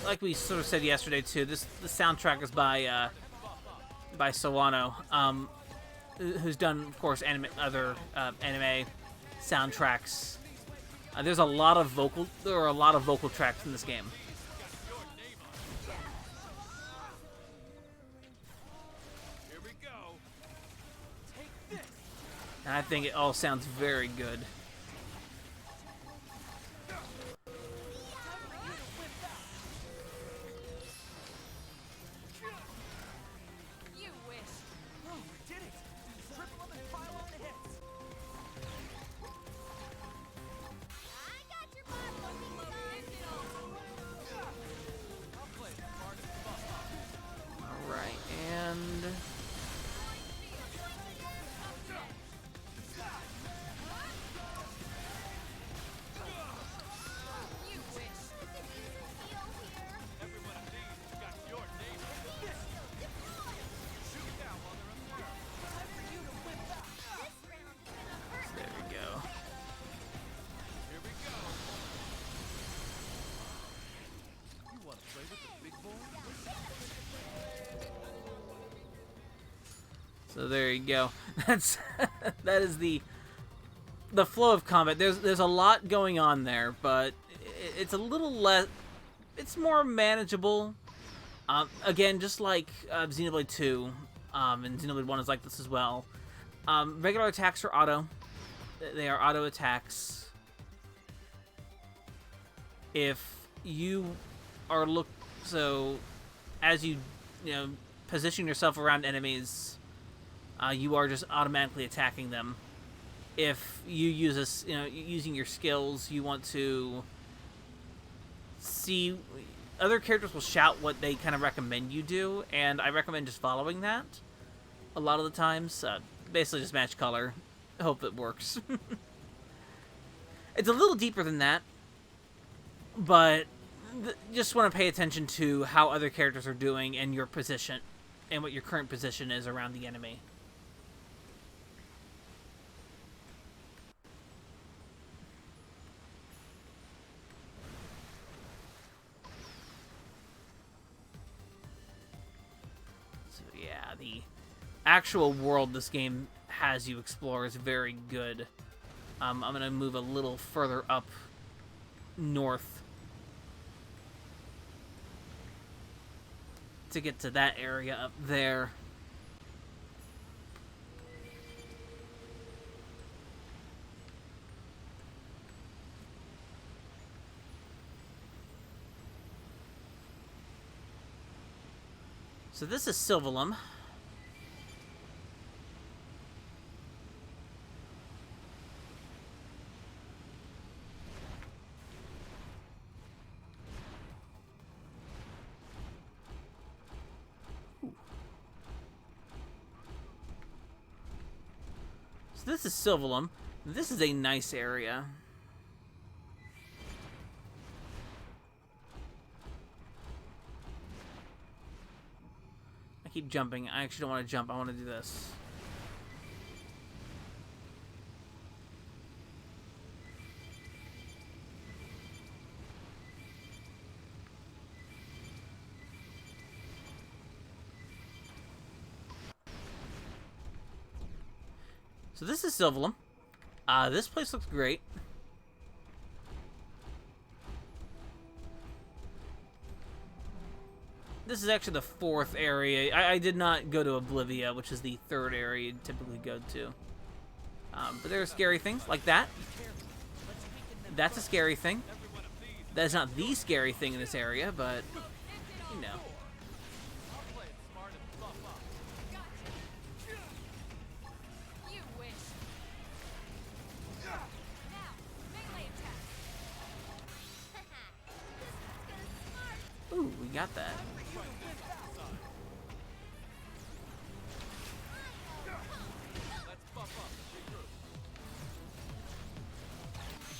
like we sort of said yesterday too. The soundtrack is by Sawano, who's done, of course, other anime soundtracks. There are a lot of vocal tracks in this game. Here we go. Take this. And I think it all sounds very good. Time for you to whip out. You wish. Oh, we did it. Triple them and pile on the hits. I got your bottle of load ends it all. I'll play with Bard and buff up. All right, and You wish. Heal here. Everyone of these has got your name. Shoot down while they're up there. Time for you to whip out. This round is gonna hurt. there we go. Here we go. You want to play with the big boy? So there you go. That is the flow of combat. There's a lot going on there, but it's a little less. It's more manageable. Again, just like Xenoblade 2, and Xenoblade 1 is like this as well. Regular attacks are auto. They are auto attacks. If you are as you position yourself around enemies, you are just automatically attacking them. If you use this, using your skills, you want to see other characters will shout what they kind of recommend you do, and I recommend just following that a lot of the times. Basically just match color, hope it works. It's a little deeper than that, but just want to pay attention to how other characters are doing and your position and what your current position is around the enemy. So yeah, the actual world this game has you explore is very good. I'm going to move a little further up north to get to that area up there. So this is Sylvalum. So this is Sylvalum. This is a nice area. I keep jumping. I actually don't want to jump. I want to do this. So this is Sylvalum. This place looks great. This is actually the 4th area. I did not go to Oblivia, which is the 3rd area you'd typically go to. But there are scary things like that. That's a scary thing. That is not the scary thing in this area, but, you know. I'll play it smart and buff up. You wish. Now, melee attack. This one's gonna smart. Ooh, we got that. Let's buff up and regroup.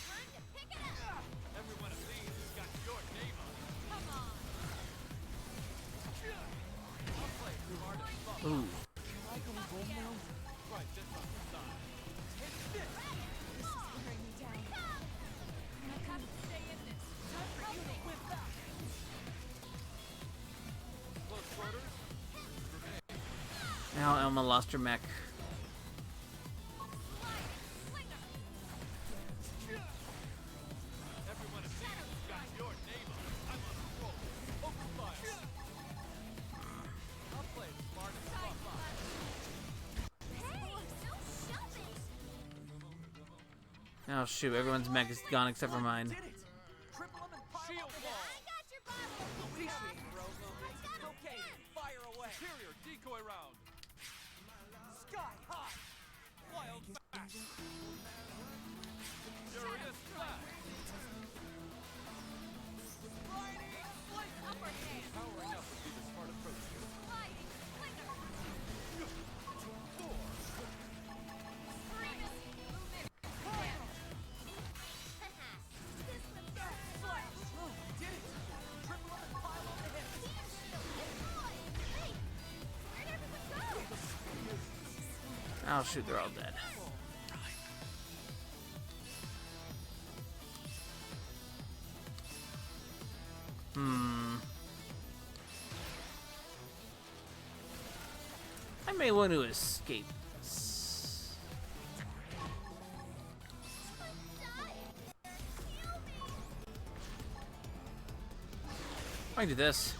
Time to pick it up. Every one of these has got your name on it. Come on. I'll play it smart and buff up. Ooh. Try this on the side. Wearing me down. I have to stay in this. Time for you to whip back. Close quarters. Now Elma lost her mech. Every one of these has got your name on it. I'm on a roll. Open fire. I'll play it smart and buff up. Hey, no shoving. Oh shoot, everyone's mech is gone except for mine. Did it! Triple them and pile Shield them. wall. I got your bottle. Appreciate it, bro. Okay, fire away. Superior decoy round. Sky high. Wild back. Furious flash. Riding flame. Upper hand. Powering up would be the smart approach here. Sliding flinger. Four. Primus. Movement. This one's gonna smart. Did it! Triple them and pile on the hip. Hey, where'd everyone go? Oh shoot, they're all dead. I may want to escape this. I can do this.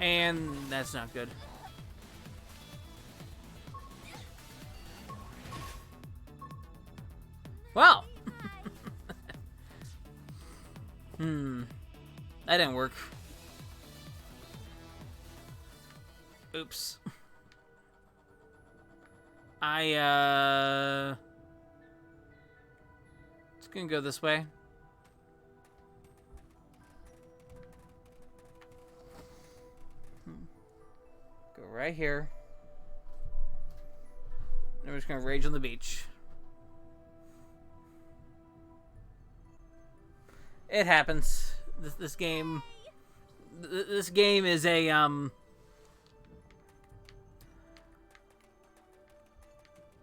And that's not good. Wow. That didn't work. Oops. It's gonna go this way. Go right here. And we're just gonna rage on the beach. It happens. This game is a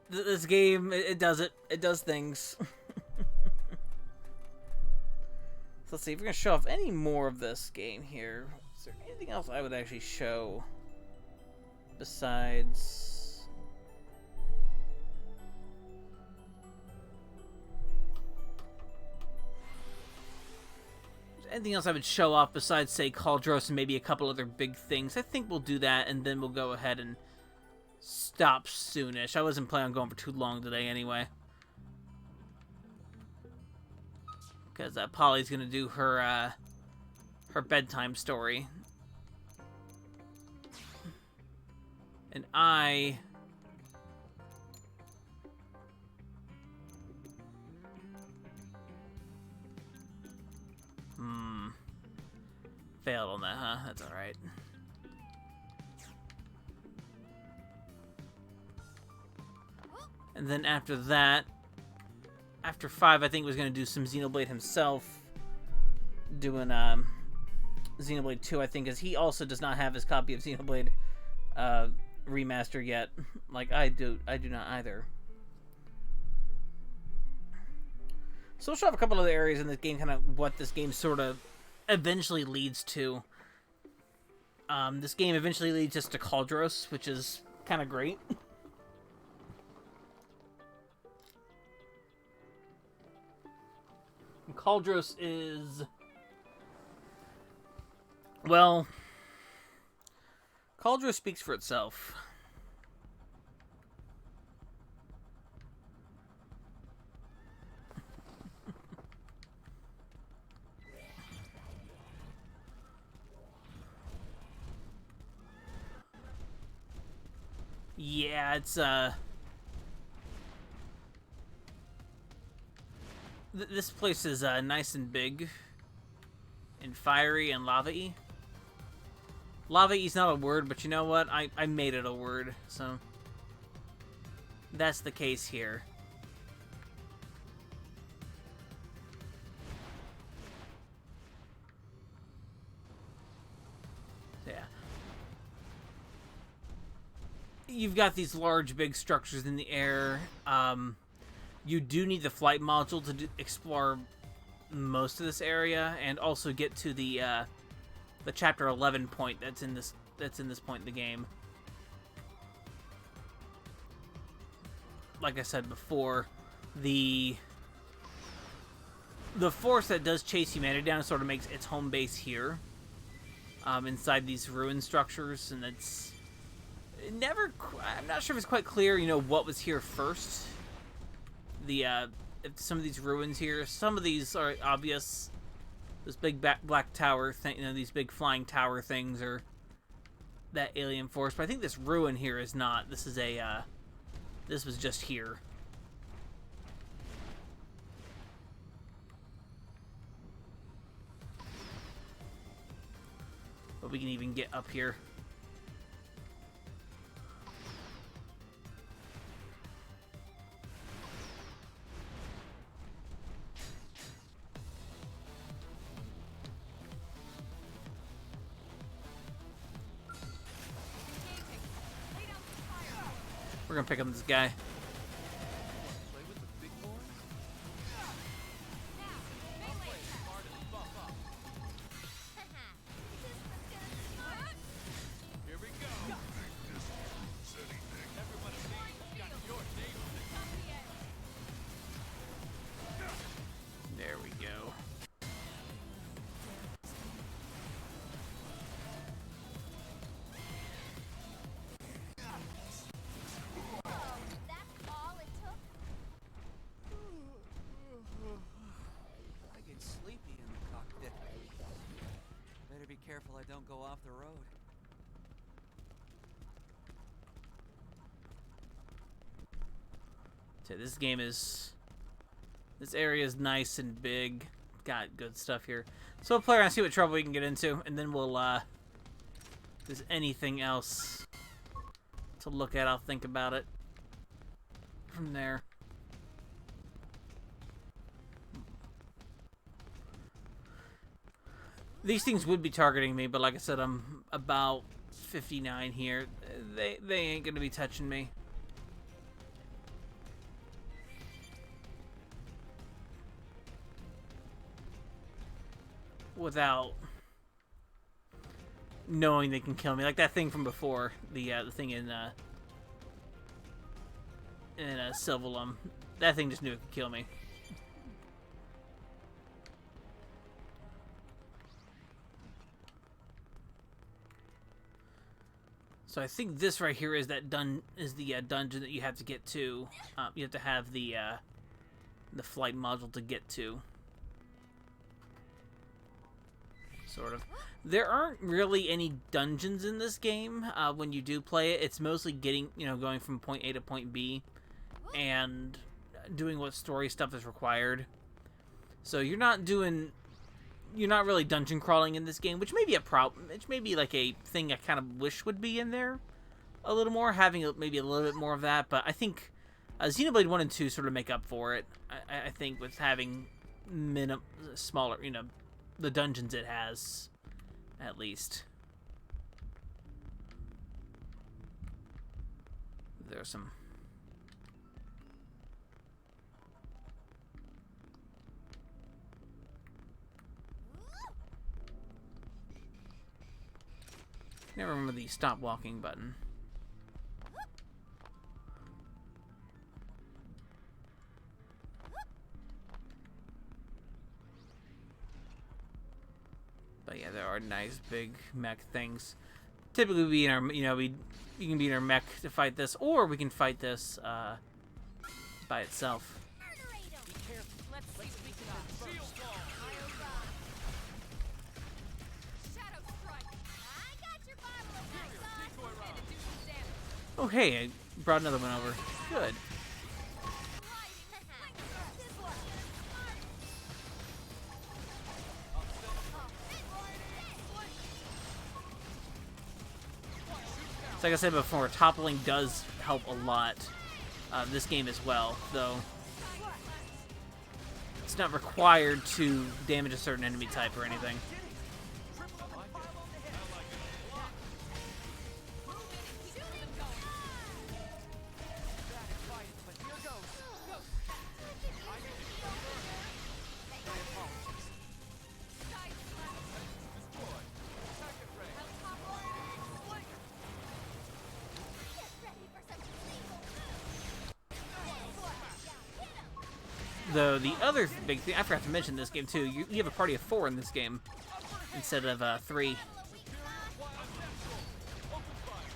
This game it does things. So let's see if we're gonna show off any more of this game here. Is there anything else I would actually show besides? Anything else I would show off besides, say, Cauldros and maybe a couple other big things? I think we'll do that, and then we'll go ahead and stop soonish. I wasn't planning on going for too long today anyway. Because Polly's going to do her bedtime story. And I... failed on that, huh? That's alright. And then after that, after 5, I think was going to do some Xenoblade himself. Doing Xenoblade 2, I think, as he also does not have his copy of Xenoblade remaster yet. Like I do not either. So we'll show off a couple of the areas in this game, kind of what this game sort of eventually leads to. This game eventually leads us to Caldros, which is kind of great. Caldros is... well... Caldros speaks for itself. Yeah, it's, this place is, nice and big. And fiery and lava-y. Lava-y's not a word, but you know what? I made it a word, so... that's the case here. Yeah. You've got these large, big structures in the air. You do need the flight module to explore most of this area, and also get to the chapter 11 point that's in this point in the game. Like I said before, the force that does chase humanity down sort of makes its home base here, inside these ruin structures, and it's never. I'm not sure if it's quite clear, you know, what was here first. Some of these ruins here, some of these are obvious. This big black tower thing, you know, these big flying tower things are that alien force. But I think this ruin here is not. This is a, this was just here. But we can even get up here. We're gonna pick up this guy. Play with the big boys? Here we go. Everyone has got your name on it. There we go. That's all it took? I get sleepy in the cockpit. Better be careful I don't go off the road. So this game is... this area is nice and big. Got good stuff here. So we'll play around and see what trouble we can get into, and then we'll, if there's anything else to look at, I'll think about it from there. These things would be targeting me, but like I said, I'm about 59 here. They ain't gonna be touching me. Without knowing they can kill me, like that thing from before, the thing in Sylvalum. That thing just knew it could kill me. So I think this right here is that dungeon that you have to get to. You have to have the flight module to get to. Sort of. There aren't really any dungeons in this game when you do play it. It's mostly getting, going from point A to point B and doing what story stuff is required. So you're not really dungeon crawling in this game, which may be a problem. Which may be like a thing I kind of wish would be in there a little more, having maybe a little bit more of that. But I think Xenoblade 1 and 2 sort of make up for it, I think, with having smaller, the dungeons it has, at least. There's some... Never remember the stop walking button. But yeah, there are nice big mech things. Typically, we in our, you can be in our mech to fight this, or we can fight this by itself. Be careful. Let's see what we can do. Shield wall. Shadow strike. I got your bottle of that, son. Decoy round. Do some damage. Oh, hey, I brought another one over. Good. This one. So like I said before, toppling does help a lot. This game as well, though it's not required to damage a certain enemy type or anything. Though the other big thing, I forgot to mention this game too, you have a party of 4 in this game instead of 3.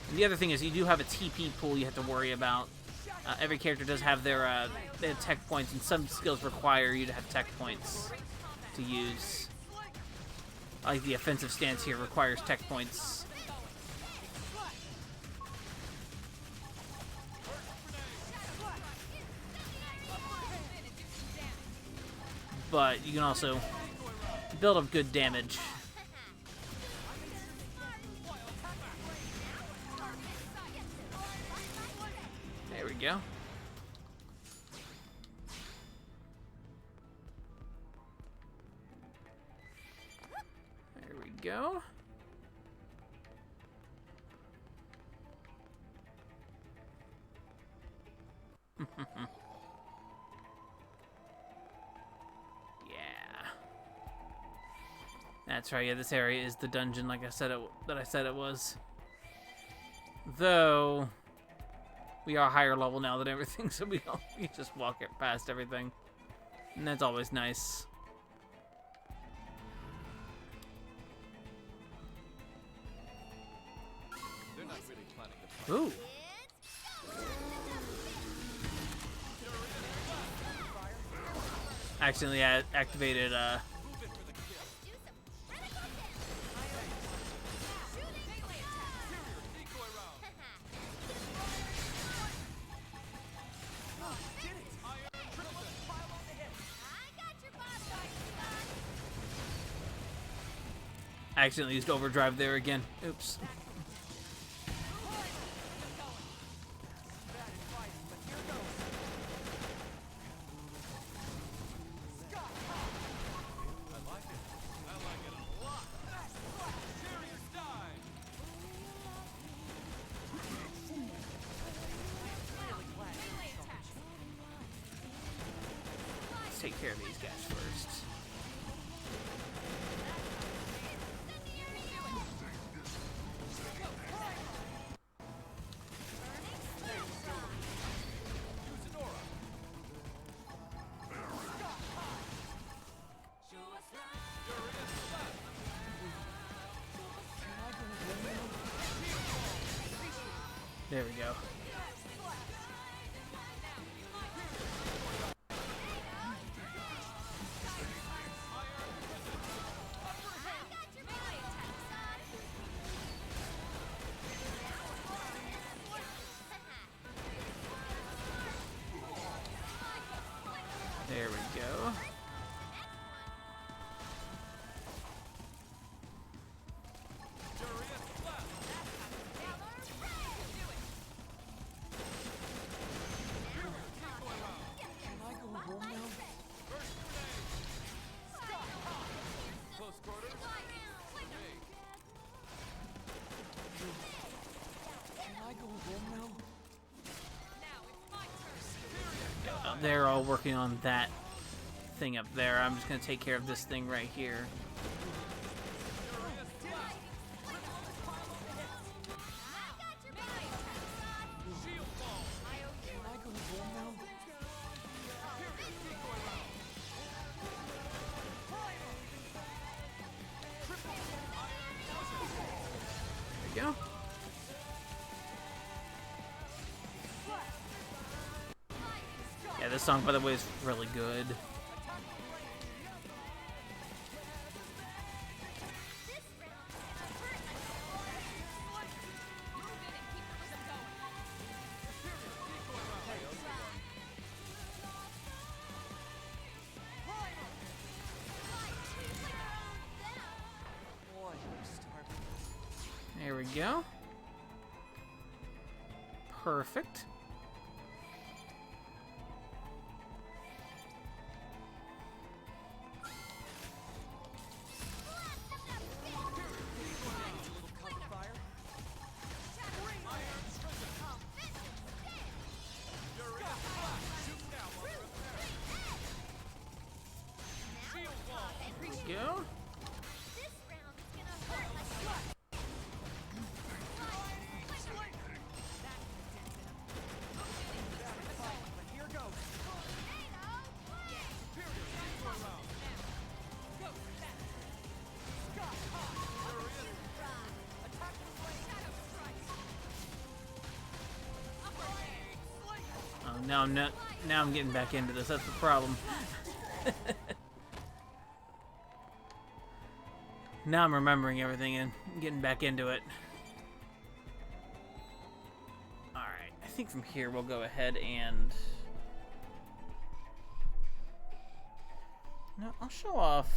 And the other thing is you do have a TP pool you have to worry about. Every character does have their tech points, and some skills require you to have tech points to use. Like the offensive stance here requires tech points. But you can also build up good damage. There we go. There we go. That's right, yeah, this area is the dungeon like I said it was. Though we are higher level now than everything, so we just walk it past everything. And that's always nice. They're not really planning to fight. Ooh. Accidentally activated Decoy round. I accidentally used overdrive there again. Oops. Let's take care of these guys first. There we go. There we go. they're all working on that thing up there. I'm just gonna take care of this thing right here. There we go. Yeah, this song, by the way, is really good. There we go. Perfect. Go. Oh, now I'm getting back into this. That's the problem. Now I'm remembering everything and getting back into it. Alright, I think from here we'll go ahead and... No, I'll show off...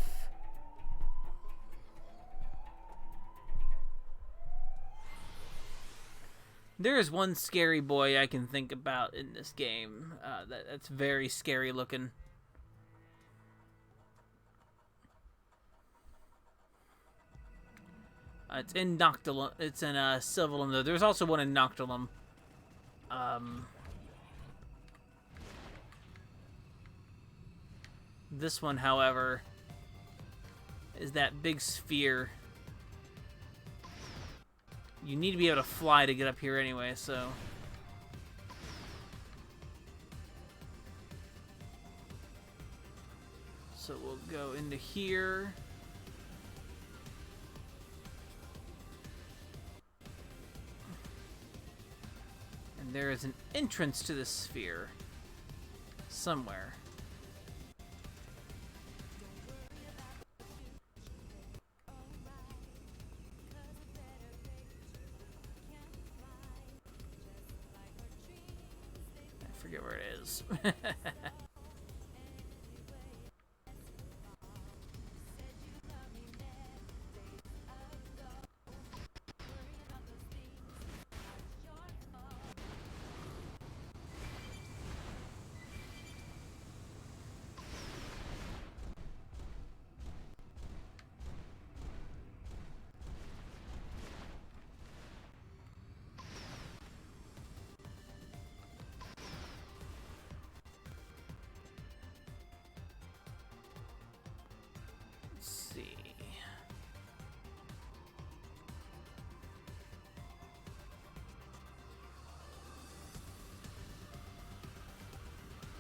There is one scary boy I can think about in this game. That's very scary looking. It's in Noctilum. It's in Sylvalum, though. There's also one in Noctilum. This one, however, is that big sphere. You need to be able to fly to get up here anyway, so... So we'll go into here. And there is an entrance to the sphere. Somewhere. I forget where it is.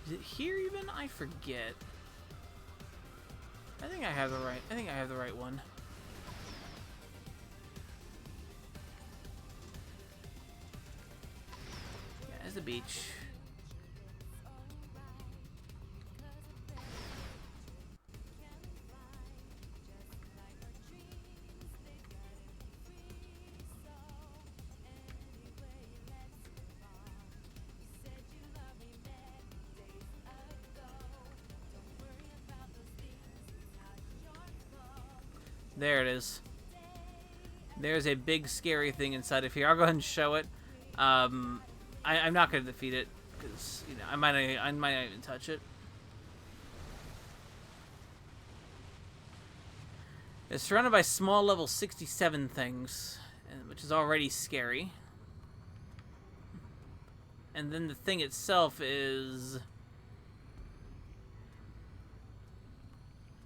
Is it here even? I forget. I think I have the right one. Yeah, there's the beach. There it is. There's a big scary thing inside of here. I'll go ahead and show it. I'm not going to defeat it because I might not even touch it. It's surrounded by small level 67 things, which is already scary. And then the thing itself is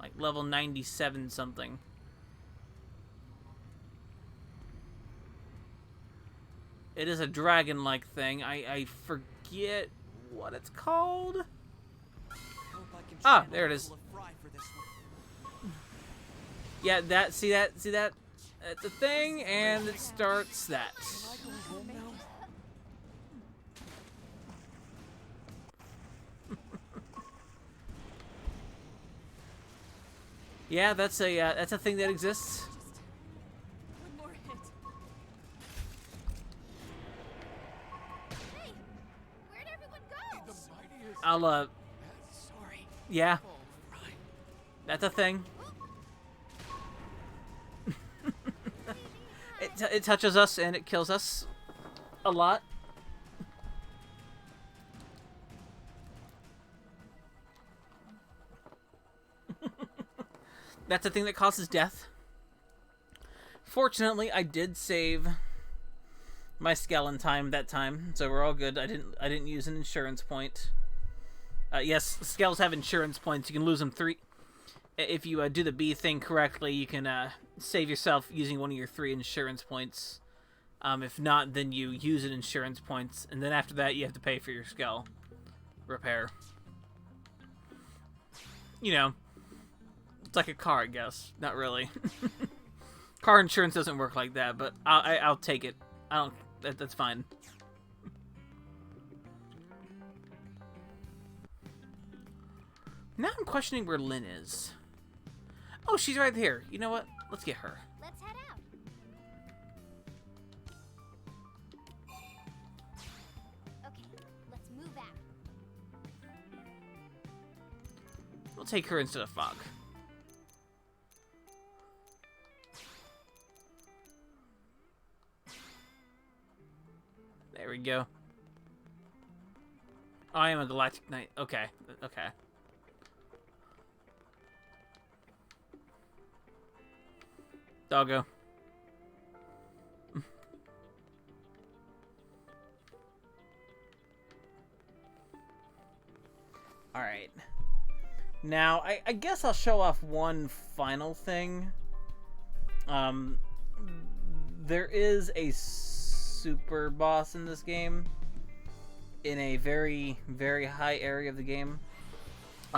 Like level 97 something. It is a dragon-like thing. I forget what it's called. Hope I can Ah, channel there it a is. little of Fry for this one. Yeah, see that? That's a thing, and it starts that. Am I going home now? Yeah, that's a thing that exists. One more hit. Hey, where'd everyone go? The mightiest. I'll Sorry. yeah, Oh, Fry. that's a thing. It touches us and it kills us a lot. That's a thing that causes death. Fortunately, I did save my skeleton time that time, so we're all good. I didn't use an insurance point. Yes, skells have insurance points. You can lose them 3. If you do the B thing correctly, you can save yourself using one of your 3 insurance points. If not, then you use an insurance points, and then after that, you have to pay for your skull repair. You know, it's like a car, I guess. Not really. Car insurance doesn't work like that, but I'll take it. I don't. That's fine. Now I'm questioning where Lynn is. Oh, she's right here. You know what? Let's get her. Let's head out. Okay, let's move out. We'll take her instead of Fog. There we go. Oh, I am a Galactic Knight. Okay. Okay. Doggo. Alright. Now, I guess I'll show off one final thing. There is a super boss in this game. In a very, very high area of the game.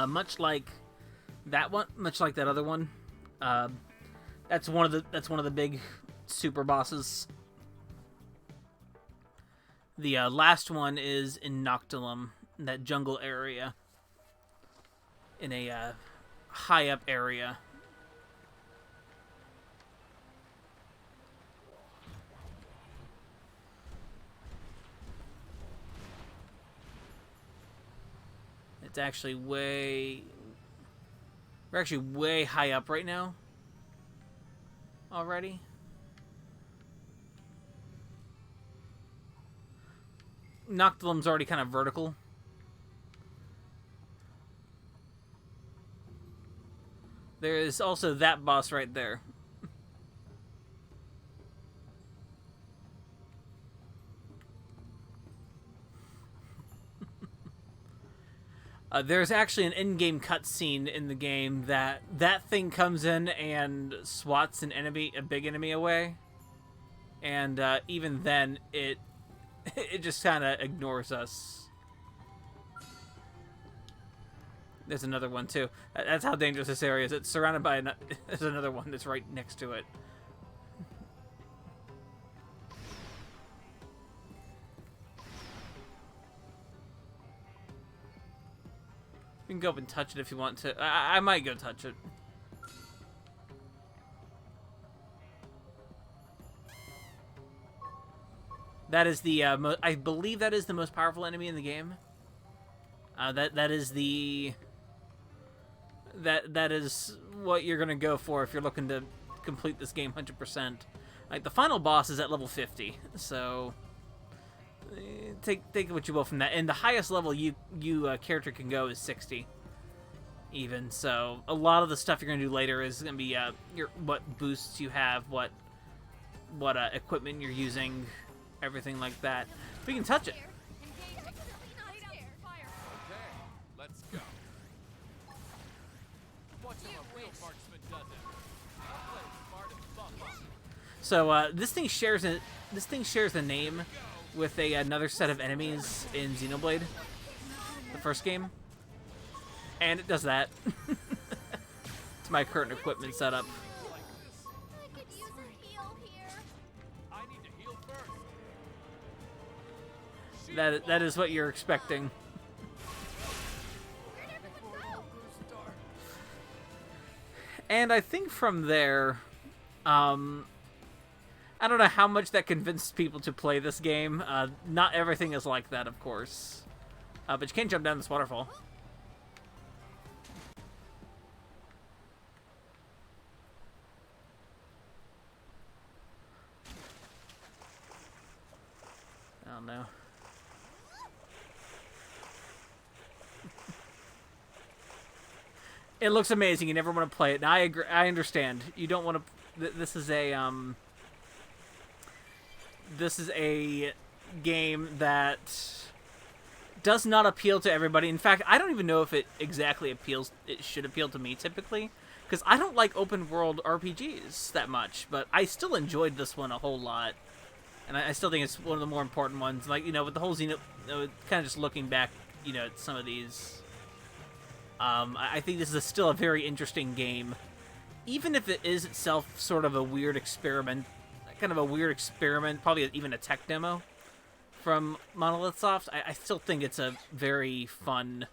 Much like that one, much like that other one. That's one of the big super bosses. The last one is in Noctilum, in that jungle area, in a high up area. It's actually we're actually way high up right now. Already. Noctilum's already kind of vertical. There is also that boss right there. There's actually an in-game cutscene in the game that thing comes in and swats a big enemy away, and even then it just kind of ignores us. There's another one too. That's how dangerous this area is. It's surrounded by there's another one that's right next to it. You can go up and touch it if you want to. I might go touch it. That is the I believe that is the most powerful enemy in the game. That is what you're gonna go for if you're looking to complete this game 100%. Like the final boss is at level 50, so take what you will from that. And the highest level you character can go is 60. Even so, a lot of the stuff you're gonna do later is gonna be what boosts you have, what equipment you're using, everything like that. We can touch it. Okay, let's go. Watch out. So this thing shares a name with another set of enemies in Xenoblade, the first game, and it does that. It's my current equipment setup. I could use a heal here. I need to heal first. That is what you're expecting. Where'd everyone go? And I think from there, I don't know how much that convinced people to play this game. Not everything is like that, of course. But you can't jump down this waterfall. Oh no. It looks amazing. You never want to play it. And I agree. I understand. You don't want to. This is a game that does not appeal to everybody. In fact, I don't even know if it exactly appeals. It should appeal to me typically, because I don't like open world RPGs that much. But I still enjoyed this one a whole lot, and I still think it's one of the more important ones. Like, you know, with the whole kind of just looking back, you know, at some of these. I think this is still a very interesting game, even if it is itself sort of a weird experiment, probably even a tech demo from Monolith Soft. I still think it's a very fun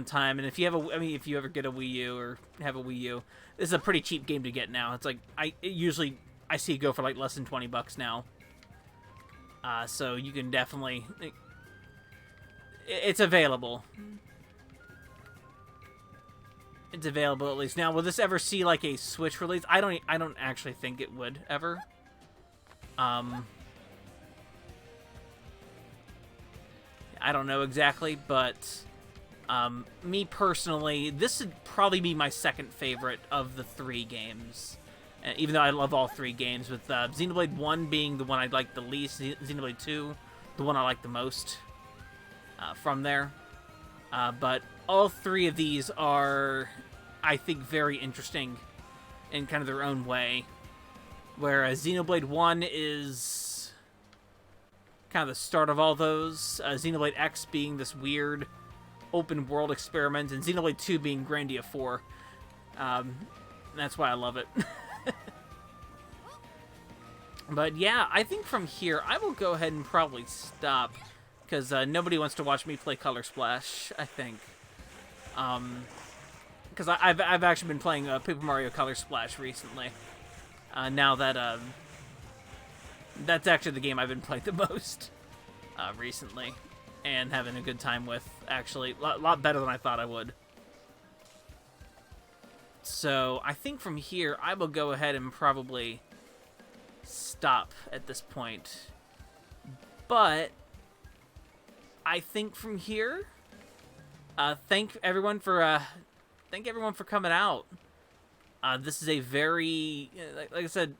time. And if you have if you ever get a Wii U or have a Wii U, this is a pretty cheap game to get now. It's like I see it go for like less than $20 now. So you can definitely, it's available. It's available at least now. Will this ever see like a Switch release? I don't actually think it would ever. I don't know exactly, but me personally, this would probably be my second favorite of the 3 games. Even though I love all 3 games, with Xenoblade 1 being the one I like the least, Xenoblade 2 the one I like the most from there. But all 3 of these are, I think, very interesting in kind of their own way. Whereas Xenoblade 1 is kind of the start of all those. Xenoblade X being this weird open world experiment, and Xenoblade 2 being Grandia 4. That's why I love it. But yeah, I think from here, I will go ahead and probably stop, because nobody wants to watch me play Color Splash, I think. Because I've actually been playing Paper Mario Color Splash recently. Now that that's actually the game I've been playing the most recently, and having a good time with. Actually, a lot better than I thought I would. So I think from here, I will go ahead and probably stop at this point. But I think from here, thank everyone for coming out. This is a very, like I said,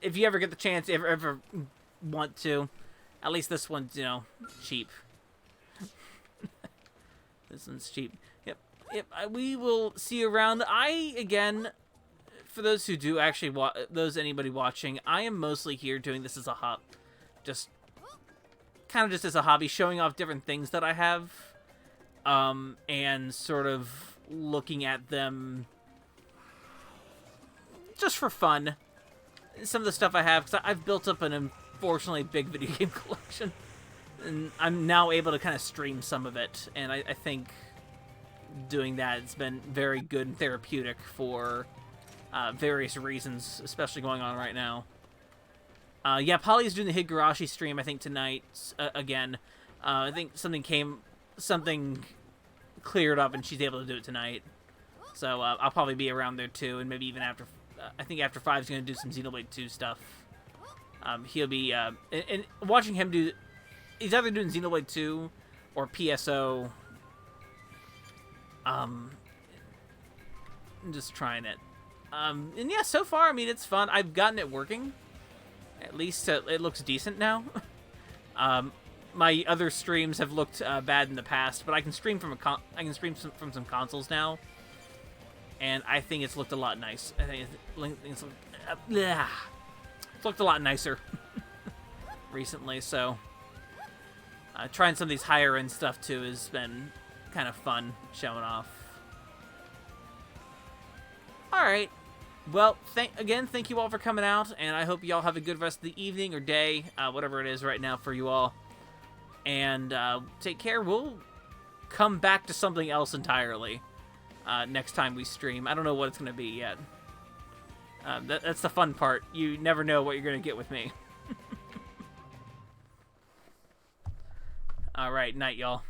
if you ever get the chance, ever want to, at least this one's, you know, cheap. This one's cheap. Yep. We will see you around. Again, for those who do actually anybody watching, I am mostly here doing this as a just as a hobby, showing off different things that I have, and sort of looking at them just for fun. Some of the stuff I have, because I've built up an unfortunately big video game collection, and I'm now able to kind of stream some of it, and I think doing that has been very good and therapeutic for various reasons, especially going on right now. Yeah, Polly's doing the Higurashi stream, I think, tonight, again. I think something cleared up and she's able to do it tonight. So I'll probably be around there too, and maybe even after, I think after 5 is going to do some Xenoblade 2 stuff. He'll be, and watching him do, he's either doing Xenoblade 2 or PSO. Just trying it. And yeah, so far, I mean, it's fun. I've gotten it working. At least it looks decent now. My other streams have looked bad in the past, but I can stream from from some consoles now, and I think it's looked a lot nice. I think it's It's looked a lot nicer recently, so trying some of these higher end stuff too has been kind of fun showing off. Alright, well, thank you all for coming out, and I hope you all have a good rest of the evening or day, whatever it is right now for you all. And take care. We'll come back to something else entirely next time we stream. I don't know what it's going to be yet. That's the fun part. You never know what you're going to get with me. Alright, night, y'all.